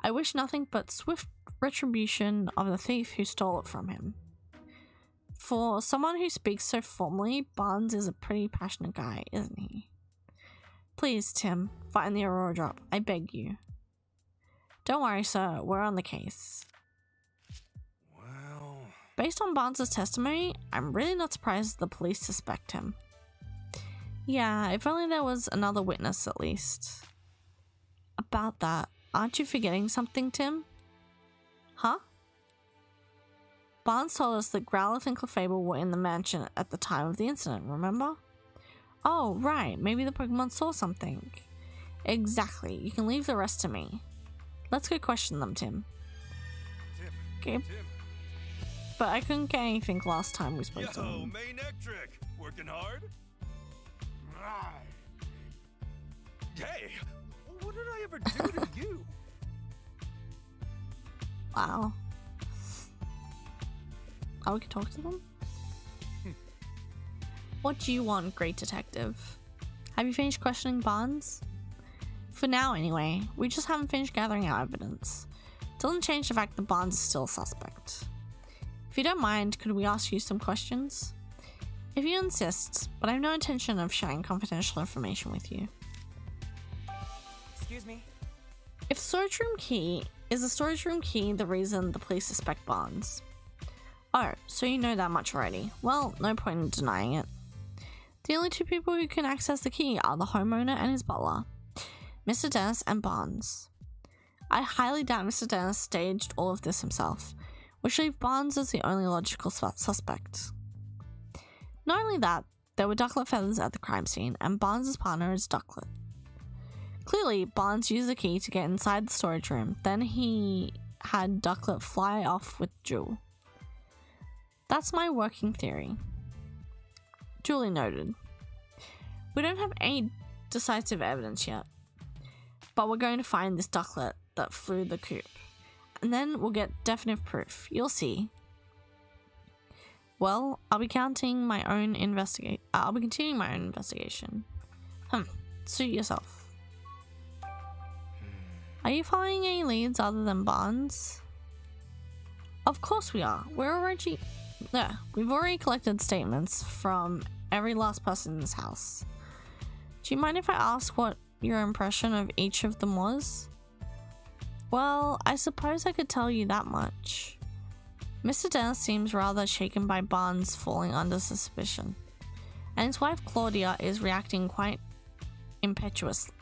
I wish nothing but swift retribution of the thief who stole it from him. For someone who speaks so formally, Barnes is a pretty passionate guy, isn't he? Please, Tim, find the Aurora Drop. I beg you. Don't worry, sir. We're on the case. Well... Based on Barnes' testimony, I'm really not surprised the police suspect him. Yeah, if only there was another witness at least. About that, aren't you forgetting something, Tim? Huh? Barnes told us that Growlithe and Clefable were in the mansion at the time of the incident, remember? Oh, right, maybe the Pokemon saw something. Exactly, you can leave the rest to me. Let's go question them, Tim. Okay. Tim. But I couldn't get anything last time we spoke to Yo, them. main Ectric, working hard? Hey, what did I ever do to you? Wow. Oh, we can talk to them? What do you want, great detective? Have you finished questioning Barnes? For now, anyway. We just haven't finished gathering our evidence. Doesn't change the fact that Barnes is still a suspect. If you don't mind, could we ask you some questions? If you insist, but I have no intention of sharing confidential information with you. Excuse me? If storage room key is the storage room key the reason the police suspect Barnes? Oh, so you know that much already. Well, no point in denying it. The only two people who can access the key are the homeowner and his butler, Mr. Dennis and Barnes. I highly doubt Mr. Dennis staged all of this himself, which leaves Barnes as the only logical suspect. Not only that, there were Ducklet feathers at the crime scene, and Barnes' partner is Ducklet. Clearly, Barnes used the key to get inside the storage room, then he had Ducklet fly off with Jewel. That's my working theory. Duly noted. We don't have any decisive evidence yet, but we're going to find this Ducklet that flew the coop, and then we'll get definitive proof. You'll see. Well, I'll be continuing my own investigation. Suit yourself. Are you following any leads other than Barnes? Of course we are. We're already Yeah, we've already collected statements from every last person in this house. Do you mind if I ask what your impression of each of them was? Well, I suppose I could tell you that much. Mr. Dennis seems rather shaken by Barnes falling under suspicion, and his wife Claudia is reacting quite impetuously.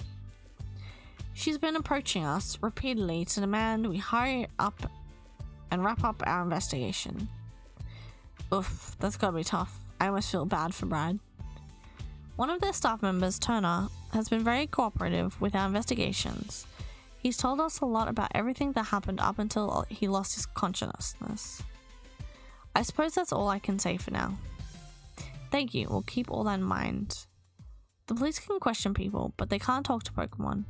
She's been approaching us repeatedly to demand we hurry up and wrap up our investigation. Oof, that's gotta be tough. I almost feel bad for Brad. One of their staff members, Turner, has been very cooperative with our investigations. He's told us a lot about everything that happened up until he lost his consciousness. I suppose that's all I can say for now. Thank you, we'll keep all that in mind. The police can question people, but they can't talk to Pokemon.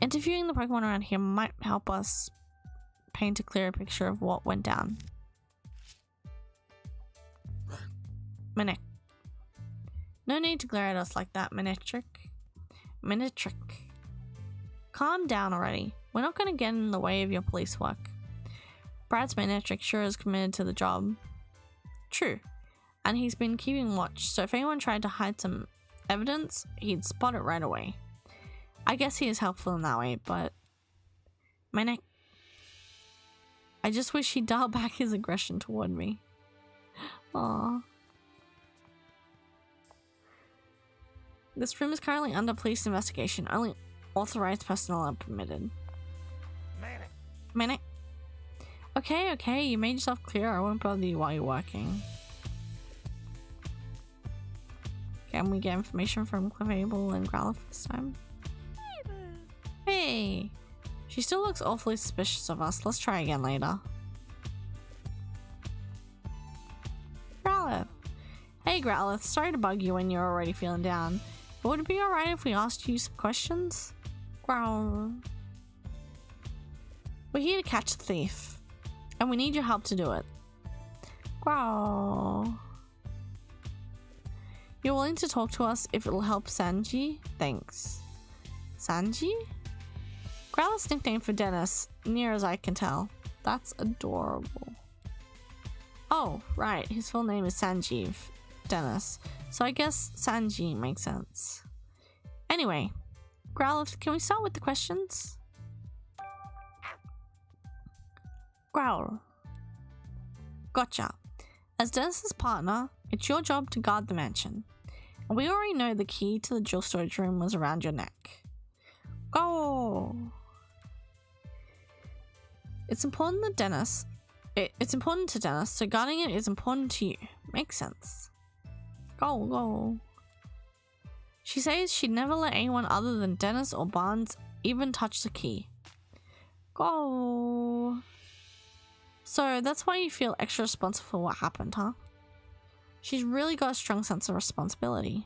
Interviewing the Pokemon around here might help us paint a clearer picture of what went down. Minute. No need to glare at us like that, Minitrick. Calm down already. We're not going to get in the way of your police work. Brad's Minitrick sure is committed to the job. True. And he's been keeping watch, so if anyone tried to hide some evidence, he'd spot it right away. I guess he is helpful in that way, but... Minic. I just wish he'd dial back his aggression toward me. Aww. This room is currently under police investigation. Only authorized personnel are permitted. Manic. Okay, you made yourself clear. I won't bother you while you're working. Can we get information from Clefable and Growlithe this time? Hey! She still looks awfully suspicious of us. Let's try again later. Growlithe. Hey Growlithe, sorry to bug you when you're already feeling down. But would it be alright if we asked you some questions? Growl. We're here to catch the thief, and we need your help to do it. Growl. You're willing to talk to us if it'll help Sanji? Thanks. Sanji? Growlithe's nickname for Dennis, near as I can tell. That's adorable. Oh, right, his full name is Sanjeev Dennis, so I guess Sanji makes sense. Anyway, Growlithe, can we start with the questions? Growl. Gotcha. As Dennis's partner, it's your job to guard the mansion. And we already know the key to the jewel storage room was around your neck. Go! It's important to Dennis, so guarding it is important to you. Makes sense. Go. She says she'd never let anyone other than Dennis or Barnes even touch the key. Go. So that's why you feel extra responsible for what happened, huh? She's really got a strong sense of responsibility.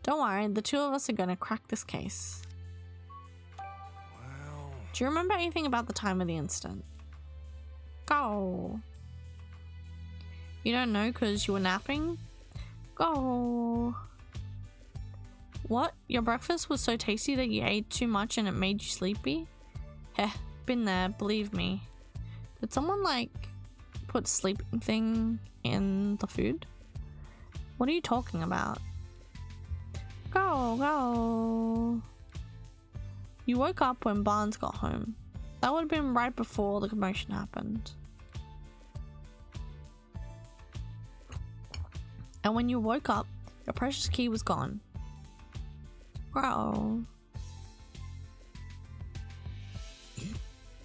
Don't worry, the two of us are gonna crack this case. Well... Do you remember anything about the time of the incident? Go. You don't know because you were napping? Go. What? Your breakfast was so tasty that you ate too much and it made you sleepy? Heh, been there, believe me. Did someone like put sleeping thing in the food? What are you talking about? Go. You woke up when Barnes got home. That would have been right before the commotion happened. And when you woke up, your precious key was gone. Growl.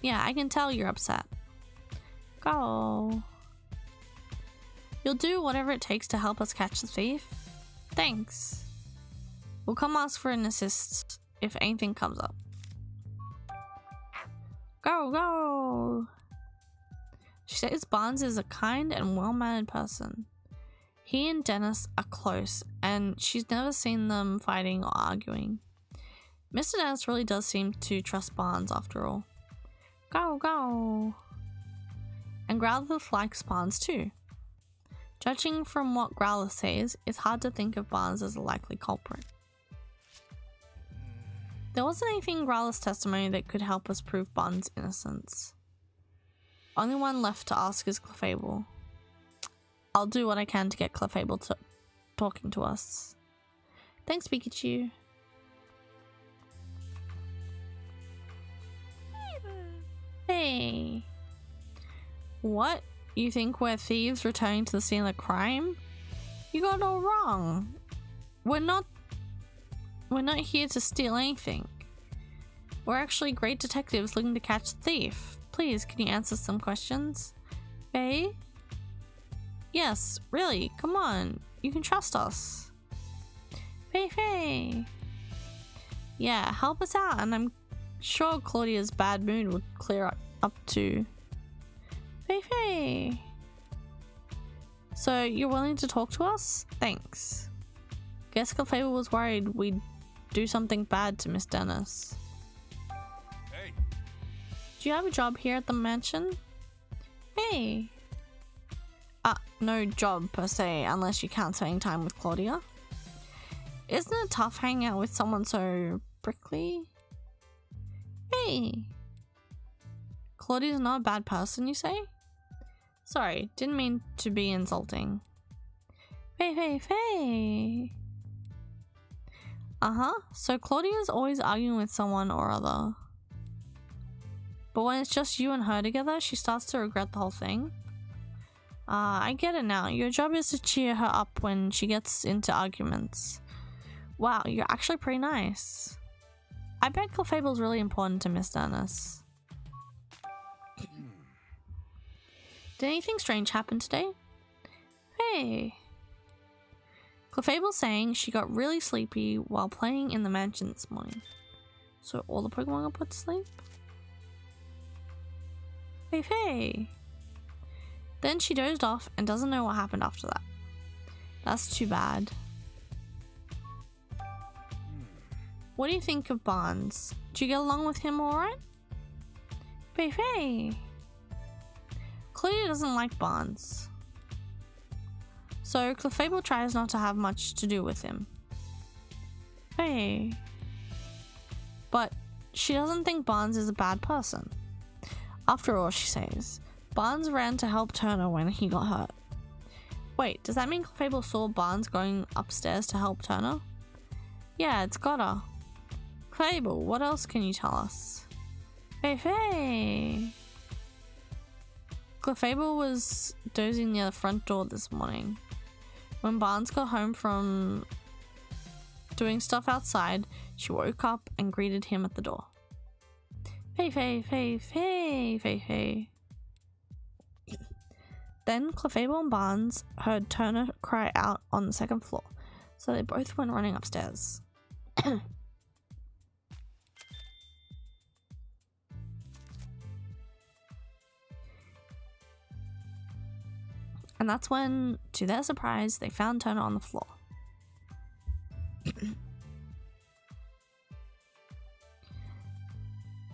Yeah, I can tell you're upset. Go. You'll do whatever it takes to help us catch the thief? Thanks. We'll come ask for an assist if anything comes up. Go. She says Barnes is a kind and well-mannered person. He and Dennis are close, and she's never seen them fighting or arguing. Mr. Dennis really does seem to trust Barnes after all. Go. And Growlithe likes Barnes too. Judging from what Growlithe says, it's hard to think of Barnes as a likely culprit. There wasn't anything in Growlithe's testimony that could help us prove Barnes' innocence. Only one left to ask is Clefable. I'll do what I can to get Clefable to talking to us. Thanks, Pikachu. Hey. What? You think we're thieves returning to the scene of the crime? You got it all wrong. We're not here to steal anything. We're actually great detectives looking to catch the thief. Please, can you answer some questions? Faye? Yes, really, come on. You can trust us. Faye. Yeah, help us out, and I'm sure Claudia's bad mood would clear up too. Faye. So, you're willing to talk to us? Thanks. Guess Clefable was worried we'd do something bad to Miss Dennis. Hey. Do you have a job here at the mansion? Hey. No job per se, unless you count spending time with Claudia. Isn't it tough hanging out with someone so prickly? Hey. Claudia's not a bad person, you say? Sorry, didn't mean to be insulting. Faye. So Claudia's always arguing with someone or other. But when it's just you and her together, she starts to regret the whole thing. I get it now. Your job is to cheer her up when she gets into arguments. Wow, you're actually pretty nice. I bet Clefable's really important to Miss Dennis. Did anything strange happen today? Hey. Clefable's saying she got really sleepy while playing in the mansion this morning. So all the Pokemon got put to sleep? Hey. Then she dozed off and doesn't know what happened after that. That's too bad. What do you think of Barnes? Do you get along with him alright? Faye. Claudia doesn't like Barnes. So Clefable tries not to have much to do with him. Hey. But she doesn't think Barnes is a bad person. After all, she says, Barnes ran to help Turner when he got hurt. Wait, does that mean Clefable saw Barnes going upstairs to help Turner? Yeah, it's gotta. Clefable, what else can you tell us? Faye. Clefable was dozing near the front door this morning. When Barnes got home from doing stuff outside, she woke up and greeted him at the door. Faye. Then Clefable and Barnes heard Turner cry out on the second floor, so they both went running upstairs. And that's when, to their surprise, they found Turner on the floor.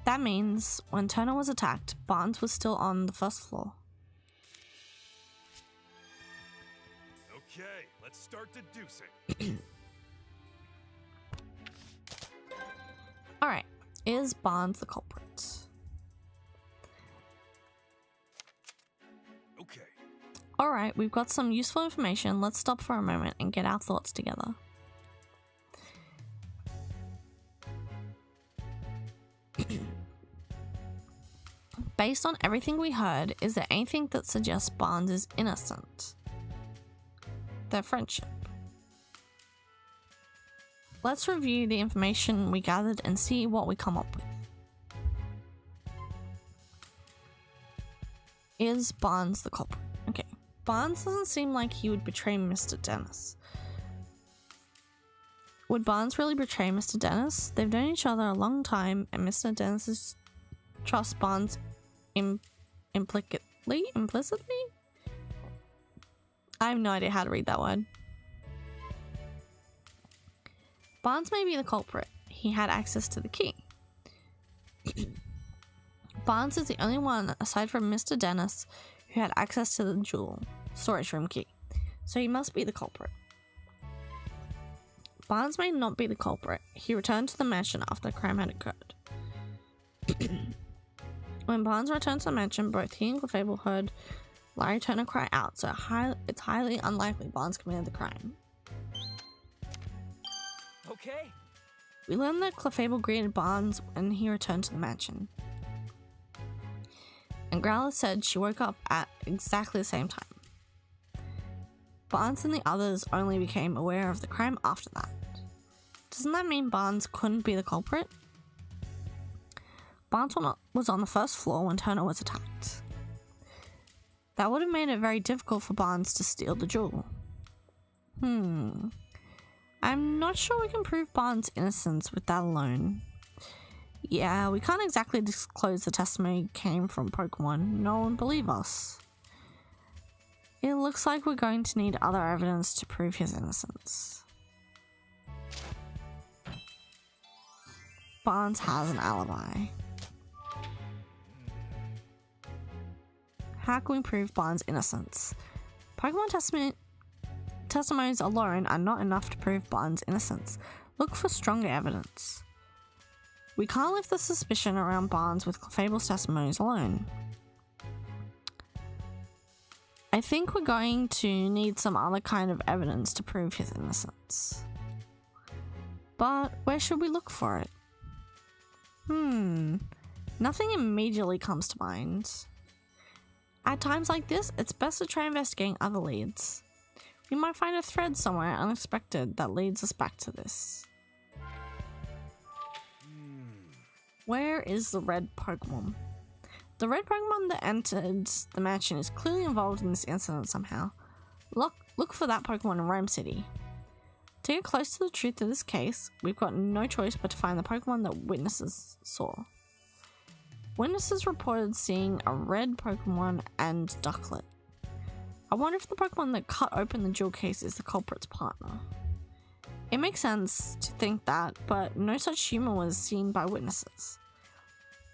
That means when Turner was attacked, Barnes was still on the first floor. Okay, let's start deducing. Alright, is Barnes the culprit? Okay. Alright, we've got some useful information. Let's stop for a moment and get our thoughts together. Based on everything we heard, is there anything that suggests Barnes is innocent? Their friendship. Let's review the information we gathered and see what we come up with. Is Barnes the culprit? Okay, Barnes doesn't seem like he would betray Mr. Dennis. Would Barnes really betray Mr. Dennis? They've known each other a long time, and Mr. Dennis trusts Barnes implicitly? I have no idea how to read that word. Barnes may be the culprit. He had access to the key. Barnes is the only one, aside from Mr. Dennis, who had access to the jewel storage room key. So he must be the culprit. Barnes may not be the culprit. He returned to the mansion after the crime had occurred. When Barnes returned to the mansion, both he and Clefable heard Larry Turner cry out, so it's highly unlikely Barnes committed the crime. Okay. We learn that Clefable greeted Barnes when he returned to the mansion. And Growler said she woke up at exactly the same time. Barnes and the others only became aware of the crime after that. Doesn't that mean Barnes couldn't be the culprit? Barnes was on the first floor when Turner was attacked. That would have made it very difficult for Barnes to steal the jewel. I'm not sure we can prove Barnes' innocence with that alone. Yeah, we can't exactly disclose the testimony came from Pokemon. No one would believe us. It looks like we're going to need other evidence to prove his innocence. Barnes has an alibi. How can we prove Barnes' innocence? Pokemon testimonies alone are not enough to prove Barnes' innocence. Look for stronger evidence. We can't lift the suspicion around Barnes with Clefable's testimonies alone. I think we're going to need some other kind of evidence to prove his innocence. But where should we look for it? Nothing immediately comes to mind. At times like this, it's best to try investigating other leads. We might find a thread somewhere unexpected that leads us back to this. Where is the red Pokemon? The red Pokemon that entered the mansion is clearly involved in this incident somehow. Look for that Pokemon in Rome City. To get close to the truth of this case, we've got no choice but to find the Pokemon that witnesses saw. Witnesses reported seeing a red Pokemon and Ducklet. I wonder if the Pokemon that cut open the jewel case is the culprit's partner. It makes sense to think that, but no such human was seen by witnesses.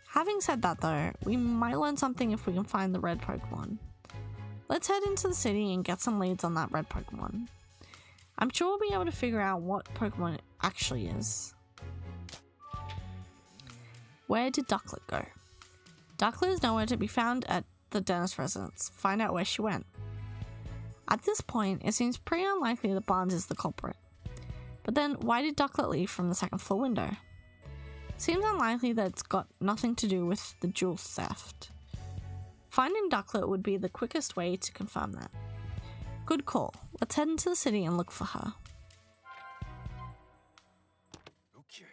Having said that though, we might learn something if we can find the red Pokemon. Let's head into the city and get some leads on that red Pokemon. I'm sure we'll be able to figure out what Pokemon it actually is. Where did Ducklet go? Ducklet is nowhere to be found at the dentist residence. Find out where she went. At this point, it seems pretty unlikely that Barnes is the culprit. But then, why did Ducklet leave from the second floor window? Seems unlikely that it's got nothing to do with the jewel theft. Finding Ducklet would be the quickest way to confirm that. Good call. Let's head into the city and look for her. Okay.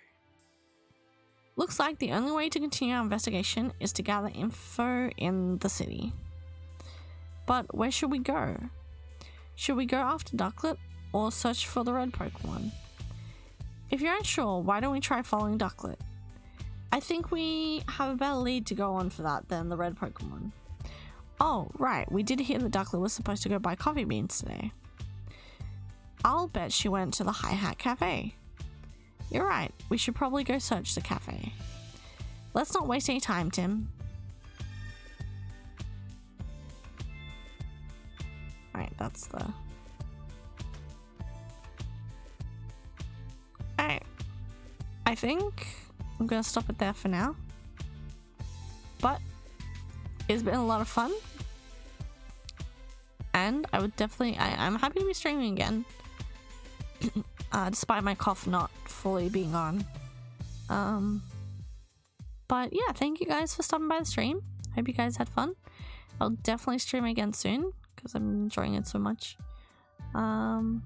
Looks like the only way to continue our investigation is to gather info in the city. But where should we go? Should we go after Ducklet or search for the red Pokemon? If you're unsure, why don't we try following Ducklet? I think we have a better lead to go on for that than the red Pokemon. Oh, right, we did hear that Ducklet was supposed to go buy coffee beans today. I'll bet she went to the Hi Hat Cafe. You're right, we should probably go search the cafe. Let's not waste any time, Tim. Alright, that's the... Alright. I think I'm gonna stop it there for now. But it's been a lot of fun. And I would definitely... I'm happy to be streaming again. Despite my cough not fully being on. But yeah, thank you guys for stopping by the stream. Hope you guys had fun. I'll definitely stream again soon because I'm enjoying it so much. And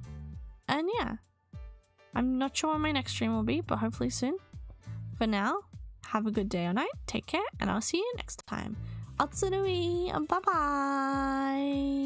yeah, I'm not sure when my next stream will be, but hopefully soon. For now, have a good day or night, take care, and I'll see you next time. Atsurui, bye bye.